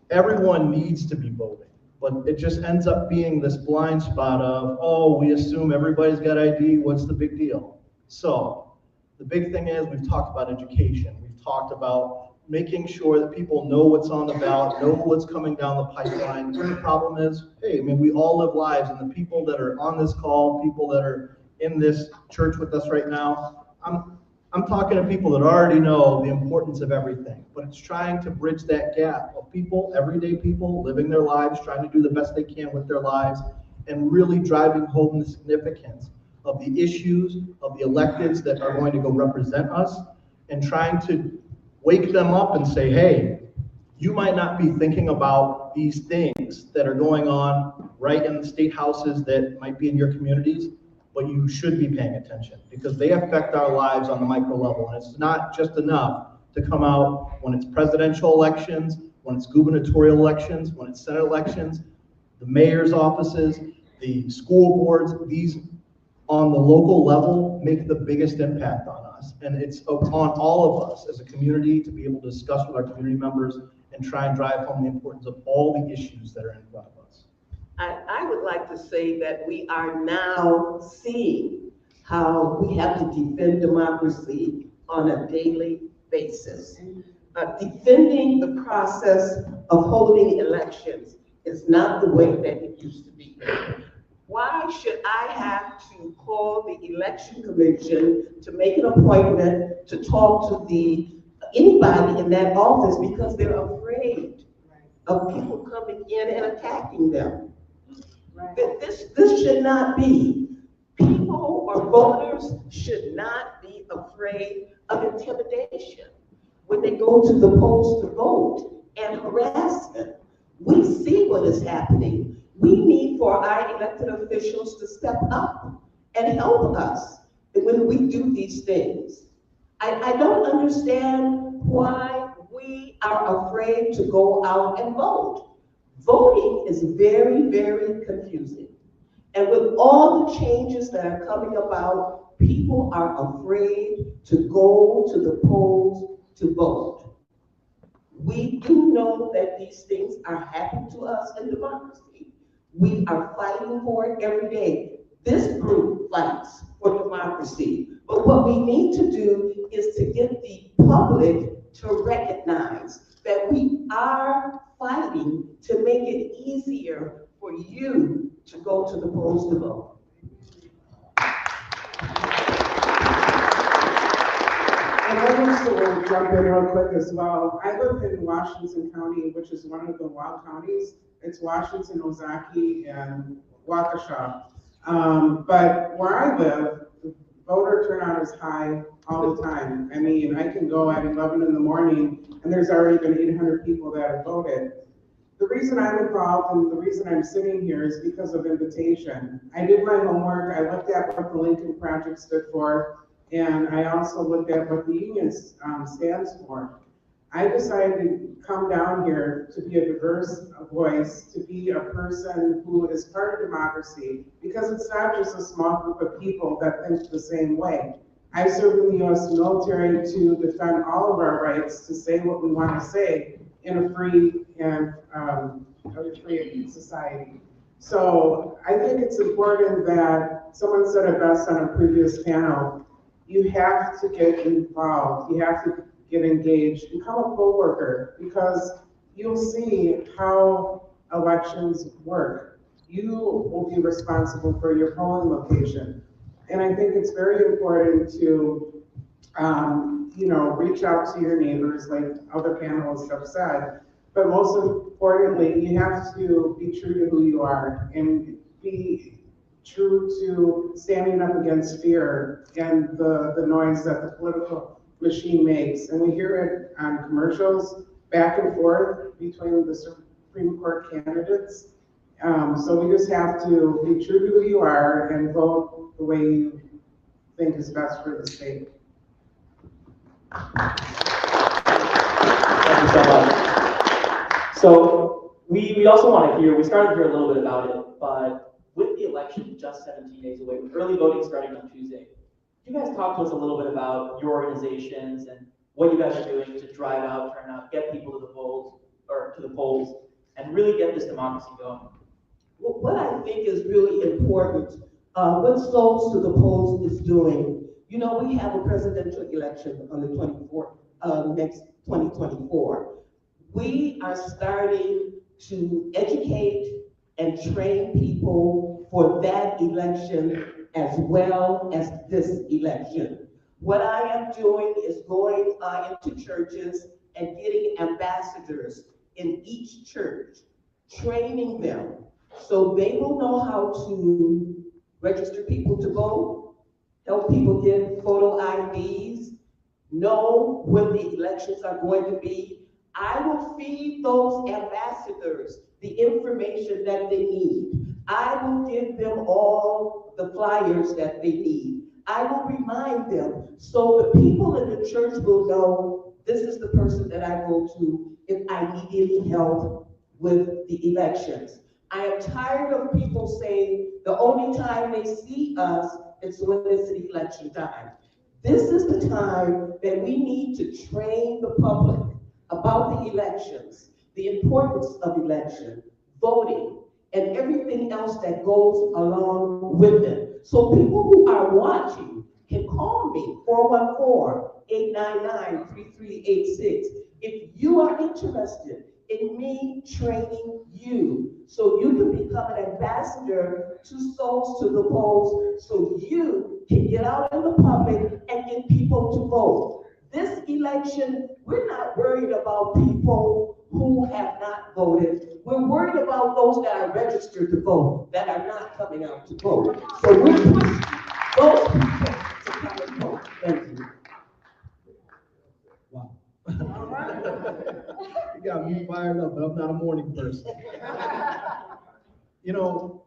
everyone needs to be voting. But it just ends up being this blind spot of, oh, we assume everybody's got ID, what's the big deal? So the big thing is we've talked about education. We've talked about making sure that people know what's on the ballot, know what's coming down the pipeline. The problem is, hey, I mean, we all live lives, and the people that are on this call, people that are in this church with us right now, I'm talking to people that already know the importance of everything, but it's trying to bridge that gap of people, everyday people, living their lives, trying to do the best they can with their lives, and really driving home the significance of the issues of the electeds that are going to go represent us, and trying to wake them up and say, hey, you might not be thinking about these things that are going on right in the state houses that might be in your communities, but you should be paying attention because they affect our lives on the micro level. And it's not just enough to come out when it's presidential elections, when it's gubernatorial elections, when it's senate elections, the mayor's offices, the school boards, these on the local level make the biggest impact on us. And it's on all of us as a community to be able to discuss with our community members and try and drive home the importance of all the issues that are in front of us. I would like to say that we are now seeing how we have to defend democracy on a daily basis. Defending the process of holding elections is not the way that it used to be. Why should I have to call the election commission to make an appointment to talk to anybody in that office because they're afraid of people coming in and attacking them? This should not be. People or voters should not be afraid of intimidation when they go to the polls to vote and harassment. We see what is happening. We need for our elected officials to step up and help us when we do these things. I don't understand why we are afraid to go out and vote. Voting is very, very confusing. And with all the changes that are coming about, people are afraid to go to the polls to vote. We do know that these things are happening to us in democracy. We are fighting for it every day. This group fights for democracy. But what we need to do is to get the public to recognize that we are fighting to make it easier for you to go to the polls to vote. And I also want to jump in real quick as well. I live in Washington County, which is one of the wild counties. It's Washington, Ozaukee, and Waukesha. But where I live, the voter turnout is high all the time. I mean, I can go at 11 in the morning and there's already been 800 people that have voted. The reason I'm involved and the reason I'm sitting here is because of invitation. I did my homework. I looked at what the Lincoln Project stood for, and I also looked at what the union stands for. I decided to come down here to be a diverse voice, to be a person who is part of democracy, because it's not just a small group of people that think the same way. I served in the U.S. military to defend all of our rights to say what we want to say in a free and free society. So I think it's important that someone said it best on a previous panel, you have to get involved, you have to get engaged, become a coworker, because you'll see how elections work. You will be responsible for your polling location. And I think it's very important to, reach out to your neighbors, like other panelists have said. But most importantly, you have to be true to who you are and be true to standing up against fear and the noise that the political machine makes. And we hear it on commercials back and forth between the Supreme Court candidates. So we just have to be true to who you are and vote the way you think is best for the state. Thank you so much. So we also want to hear, we started to hear a little bit about it, but with the election just 17 days away, with early voting starting on Tuesday, can you guys talk to us a little bit about your organizations and what you guys are doing to drive out, turn out, get people to the polls, and really get this democracy going? Well, what I think is really important, what Souls to the Polls is doing. You know, we have a presidential election on the 24th, next 2024. We are starting to educate and train people for that election as well as this election. What I am doing is going into churches and getting ambassadors in each church, training them so they will know how to register people to vote, help people get photo IDs, know when the elections are going to be. I will feed those ambassadors the information that they need. I will give them all the flyers that they need. I will remind them so the people in the church will know this is the person that I go to if I need any help with the elections. I am tired of people saying the only time they see us is when it's election time. This is the time that we need to train the public about the elections, the importance of election, voting, and everything else that goes along with it. So people who are watching can call me, 414-899-3386, if you are interested in me training you, so you can become an ambassador to Souls to the Polls, so you can get out in the public and get people to vote. This election, we're not worried about people who have not voted. We're worried about those that are registered to vote, that are not coming out to vote. So we're pushing those people to come and vote. Thank you. Wow. You got me fired up, but I'm not a morning person. You know,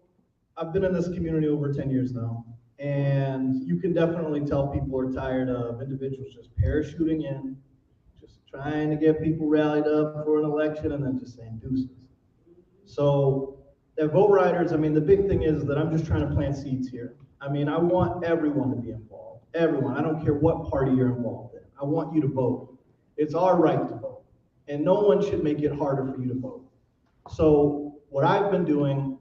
I've been in this community over 10 years now, and you can definitely tell people are tired of individuals just parachuting in, just trying to get people rallied up for an election and then just saying deuces. So that vote riders, I mean, the big thing is that I'm just trying to plant seeds here. I mean, I want everyone to be involved. Everyone. I don't care what party you're involved in. I want you to vote. It's our right to vote. And no one should make it harder for you to vote. So what I've been doing,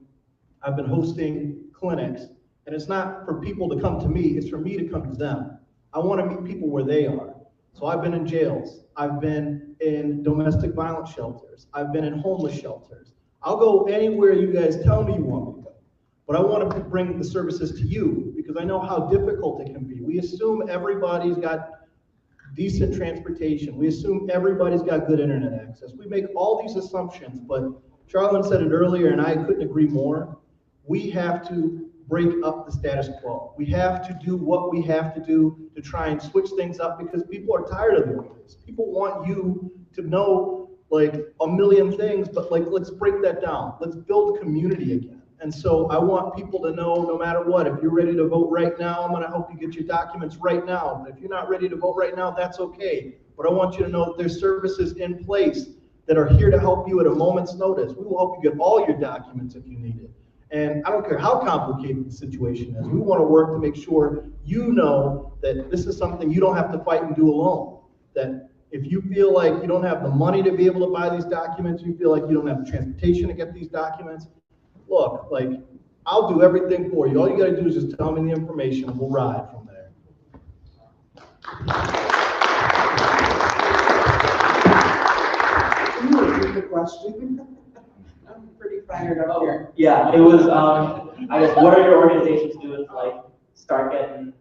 I've been hosting clinics, and it's not for people to come to me, it's for me to come to them. I want to meet people where they are. So I've been in jails. I've been in domestic violence shelters. I've been in homeless shelters. I'll go anywhere you guys tell me you want me to go. But I want to bring the services to you because I know how difficult it can be. We assume everybody's got decent transportation. We assume everybody's got good internet access. We make all these assumptions, but Charlene said it earlier, and I couldn't agree more. We have to break up the status quo. We have to do what we have to do to try and switch things up because people are tired of doing this. People want you to know like a million things, but like, let's break that down. Let's build community again. And so I want people to know no matter what, if you're ready to vote right now, I'm gonna help you get your documents right now. But if you're not ready to vote right now, that's okay. But I want you to know that there's services in place that are here to help you at a moment's notice. We will help you get all your documents if you need it. And I don't care how complicated the situation is. We want to work to make sure you know that this is something you don't have to fight and do alone. That if you feel like you don't have the money to be able to buy these documents, you feel like you don't have the transportation to get these documents, look, like, I'll do everything for you. All you gotta do is just tell me the information and we'll ride from there. Can you repeat the question? I'm pretty fired up here. Yeah, it was, I guess, what are your organizations doing to like start getting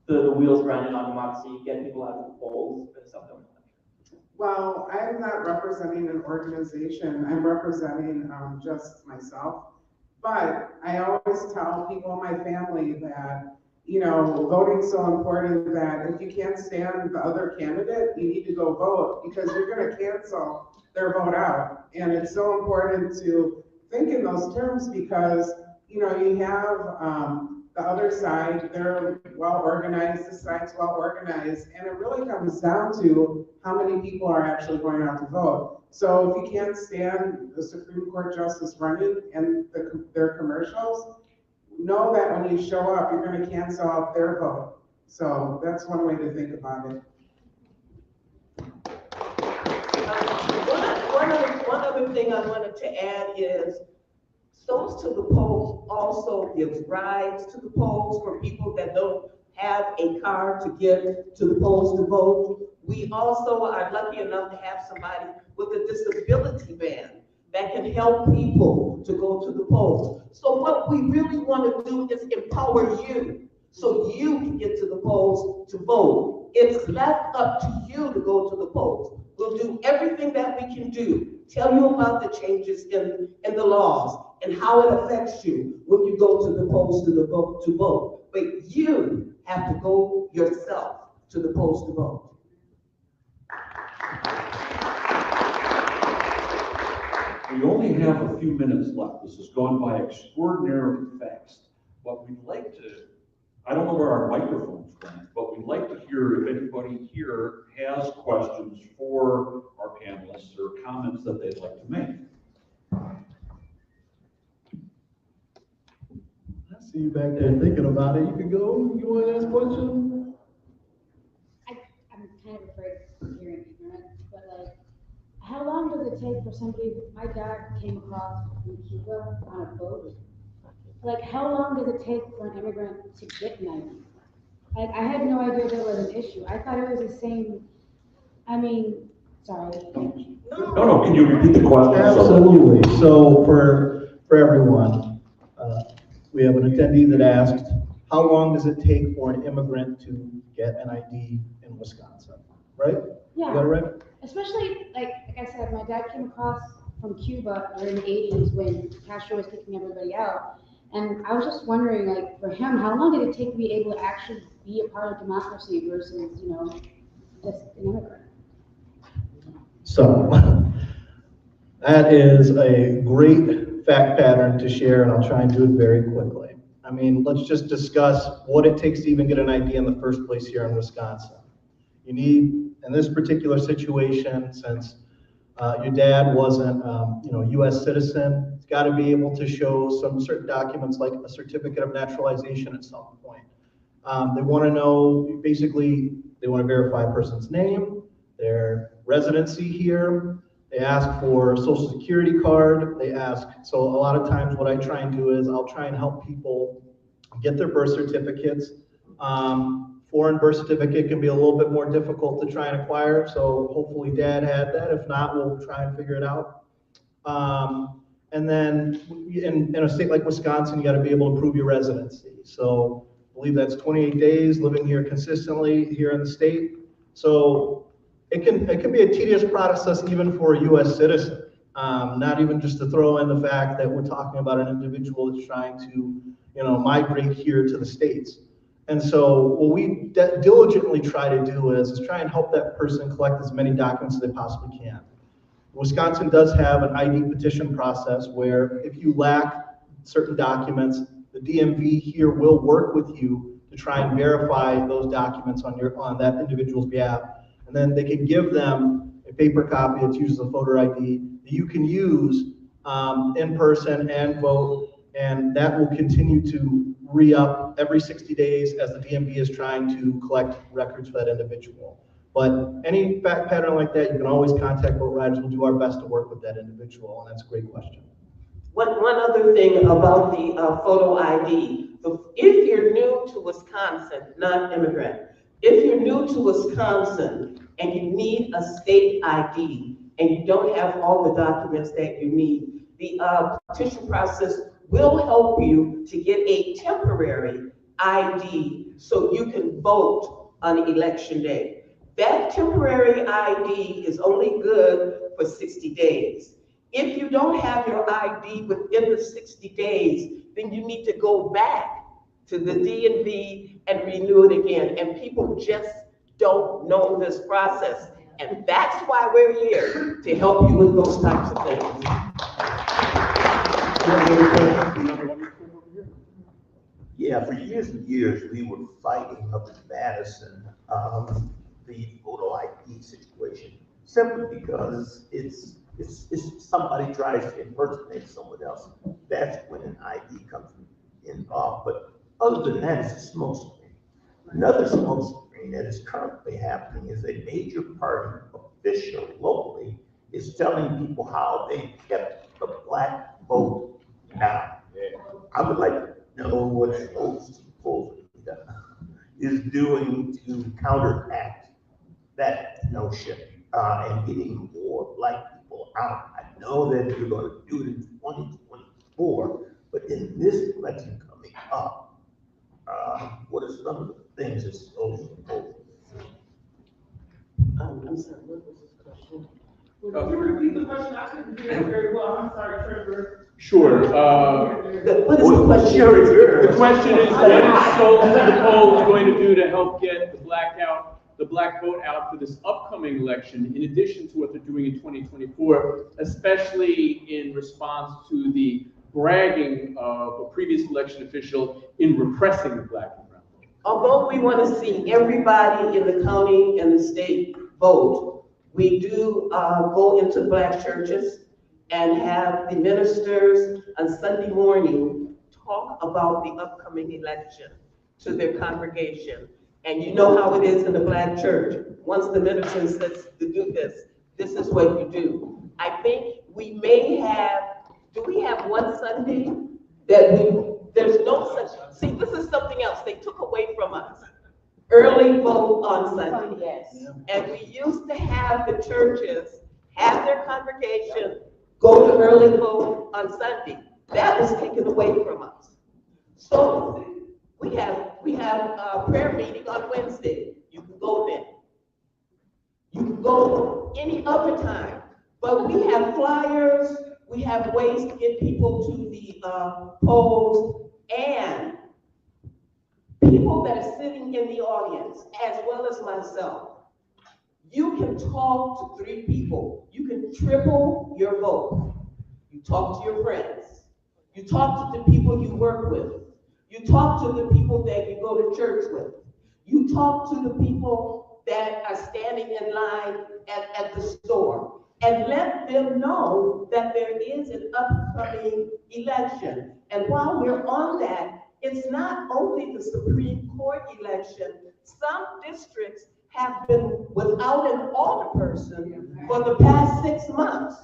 the wheels grinding on democracy, get people out of the polls and stuff like that? Well, I'm not representing an organization. I'm representing just myself. But I always tell people in my family that, you know, voting's so important that if you can't stand the other candidate, you need to go vote because you're going to cancel their vote out. And it's so important to think in those terms because, you know, you have the other side, they're well organized, this side's well organized, and it really comes down to how many people are actually going out to vote. So if you can't stand the Supreme Court justice running and their commercials, know that when you show up, you're going to cancel out their vote. So that's one way to think about it. One other thing I wanted to add is Souls to the Polls also gives rides to the polls for people that don't have a car to get to the polls to vote. We also are lucky enough to have somebody with a disability van that can help people to go to the polls. So what we really want to do is empower you so you can get to the polls to vote. It's left up to you to go to the polls. We'll do everything that we can do, tell you about the changes in the laws and how it affects you when you go to the polls to vote. But you have to go yourself to the polls to vote. We only have a few minutes left. This has gone by extraordinarily fast. But we'd like to, I don't know where our microphones went, but we'd like to hear if anybody here has questions for our panelists or comments that they'd like to make. I see you back there thinking about it. You can go. You want to ask a question? I'm kind of afraid of hearing ignorant, but like, how long does it take for somebody, my dad came across from Cuba on a boat. Like, how long does it take for an immigrant to get an ID? Like, I had no idea that was an issue. I thought it was the same, I mean, sorry. No, can you repeat the question? Absolutely. So for everyone, we have an attendee that asked, how long does it take for an immigrant to get an ID in Wisconsin, right? Yeah. You got it right? Especially, like I said, my dad came across from Cuba during the 80s when Castro was kicking everybody out. And I was just wondering, like, for him, how long did it take to be able to actually be a part of democracy versus, you know, just an immigrant? So that is a great fact pattern to share, and I'll try and do it very quickly. I mean, let's just discuss what it takes to even get an ID in the first place here in Wisconsin. You need, in this particular situation, since your dad wasn't, a U.S. citizen, it's got to be able to show some certain documents like a certificate of naturalization at some point. They want to know, basically, they want to verify a person's name, their residency here. They ask for a social security card. They ask, so a lot of times what I try and do is I'll try and help people get their birth certificates. Foreign birth certificate can be a little bit more difficult to try and acquire, so hopefully Dad had that. If not, we'll try and figure it out. And then in a state like Wisconsin, you got to be able to prove your residency. So I believe that's 28 days living here consistently here in the state. So it can be a tedious process even for a U.S. citizen. Not even just to throw in the fact that we're talking about an individual that's trying to, migrate here to the States. And so what we diligently try to do is try and help that person collect as many documents as they possibly can. Wisconsin does have an ID petition process where if you lack certain documents, the DMV here will work with you to try and verify those documents on that individual's behalf. And then they can give them a paper copy that uses a photo ID that you can use in person and vote, and that will continue to re-up every 60 days as the DMV is trying to collect records for that individual. But any fact pattern like that, you can always contact Vote Riders. We'll do our best to work with that individual, and that's a great question. One other thing about the photo ID. If you're new to Wisconsin, not immigrant, if you're new to Wisconsin and you need a state ID and you don't have all the documents that you need, the petition process will help you to get a temporary ID so you can vote on election day. That temporary ID is only good for 60 days. If you don't have your ID within the 60 days, then you need to go back to the DMV and renew it again. And people just don't know this process. And that's why we're here, to help you with those types of things. Yeah, for years and years, we were fighting up in Madison, the photo ID situation, simply because it's somebody tries to impersonate someone else. That's when an ID comes involved. But other than that, it's a smoke screen. Another smoke screen that is currently happening is a major party official locally is telling people how they kept the black vote down. I would like to know what those people is doing to counteract that notion and getting more black people out. I know that you're going to do it in 2024, but in this election coming up, what are some of the things that's so important? I'm sorry, what was this question? Can you repeat the question? I couldn't hear it very well. I'm sorry, Treasurer. Sure. What is the question? The question is, what is Souls to the Polls going to do to help get the black vote out for this upcoming election, in addition to what they're doing in 2024, especially in response to the bragging of a previous election official in repressing the black and brown vote? Although we want to see everybody in the county and the state vote, we do go into black churches and have the ministers on Sunday morning talk about the upcoming election to their congregation. And you know how it is in the black church. Once the minister says to do this, this is what you do. I think we may have, do we have one Sunday that there's no such, see, this is something else they took away from us. Early vote on Sunday. Yes. And we used to have the churches have their congregation go to early vote on Sunday. That was taken away from us. So we have a prayer meeting on Wednesday. You can go then. You can go any other time. But we have flyers. We have ways to get people to the polls, and people that are sitting in the audience, as well as myself. You can talk to 3 people. You can triple your vote. You talk to your friends. You talk to the people you work with. You talk to the people that you go to church with. You talk to the people that are standing in line at the store. And let them know that there is an upcoming election. And while we're on that, it's not only the Supreme Court election. Some districts have been without an alderperson for the past 6 months.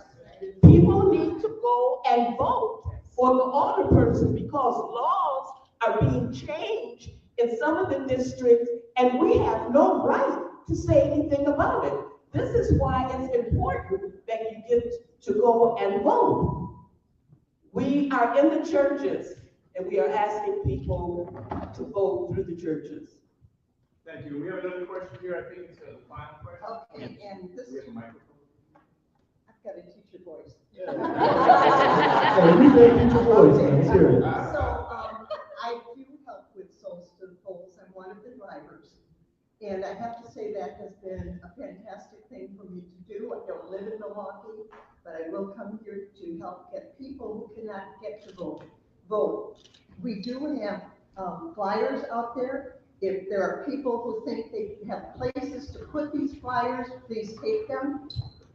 People need to go and vote for the alderperson because laws are being changed in some of the districts, and we have no right to say anything about it. This is why it's important that you get to go and vote. We are in the churches, and we are asking people to vote through the churches. Thank you. We have another question here. I think it's the final question. Okay, and this is, I've got a teacher voice. So you say teacher voice, let's hear it. I do help with Souls to the Polls. I'm one of the drivers. And I have to say that has been a fantastic thing for me to do. I don't live in Milwaukee, but I will come here to help get people who cannot get to vote. We do have flyers out there. If there are people who think they have places to put these flyers, please take them.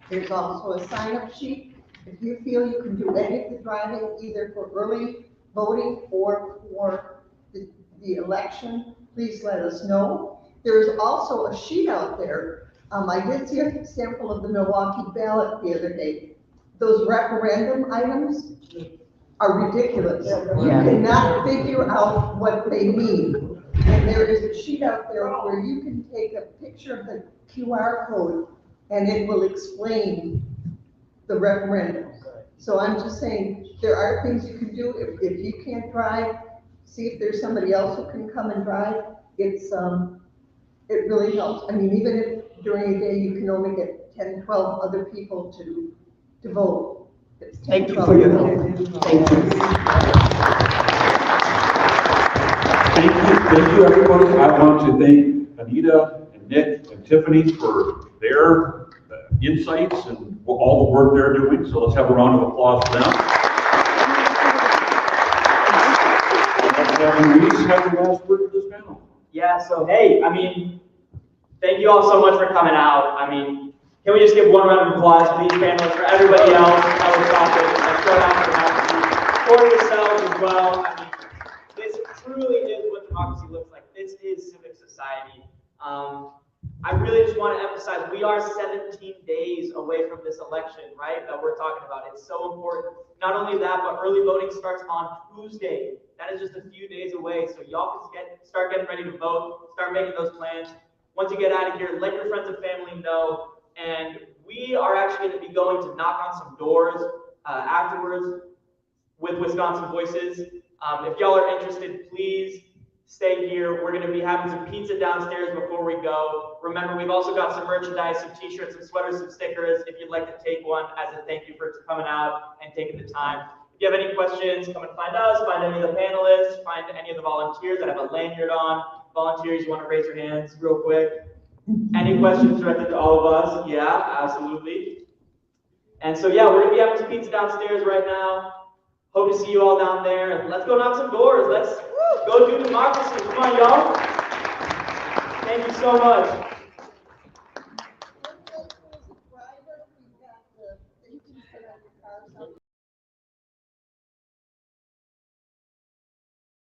There's also a sign-up sheet. If you feel you can do any of the driving, either for early voting or for the election, please let us know. There's also a sheet out there. I did see a sample of the Milwaukee ballot the other day. Those referendum items, are ridiculous. You Yeah. cannot figure out what they mean. And there is a sheet out there where you can take a picture of the QR code and it will explain the referendum. So I'm just saying, there are things you can do. If you can't drive, see if there's somebody else who can come and drive. It really helps. I mean, even if during a day you can only get 10, 12 other people to vote. It's 10, Thank you 12 for your people. help. Thank you. Thank you, everybody. I want to thank Anita and Nick and Tiffany for their insights and all the work they're doing. So let's have a round of applause for them. Let's have Luis have the last word for this panel. Yeah, so hey, I mean, thank you all so much for coming out. I mean, can we just give one round of applause, please, panelists, for everybody else that was talking and showed out for yourselves as well. I mean, this truly is what democracy looks like. This is civic society. I really just want to emphasize, we are 17 days away from this election, right, that we're talking about. It's so important. Not only that, but early voting starts on Tuesday. That is just a few days away. So y'all can start getting ready to vote, start making those plans. Once you get out of here, let your friends and family know. And we are actually going to be going to knock on some doors afterwards with Wisconsin Voices. If y'all are interested, please stay here. We're going to be having some pizza downstairs before we go. Remember, we've also got some merchandise, some t-shirts, some sweaters, some stickers, if you'd like to take one as a thank you for coming out and taking the time. If you have any questions, come and find us, find any of the panelists, find any of the volunteers that have a lanyard on. Volunteers, you want to raise your hands real quick? Any questions directed to all of us? Yeah, absolutely. And so, yeah, we're going to be having some pizza downstairs right now. Hope to see you all down there. Let's go knock some doors. Let's go do democracy. Come on, y'all. Thank you so much.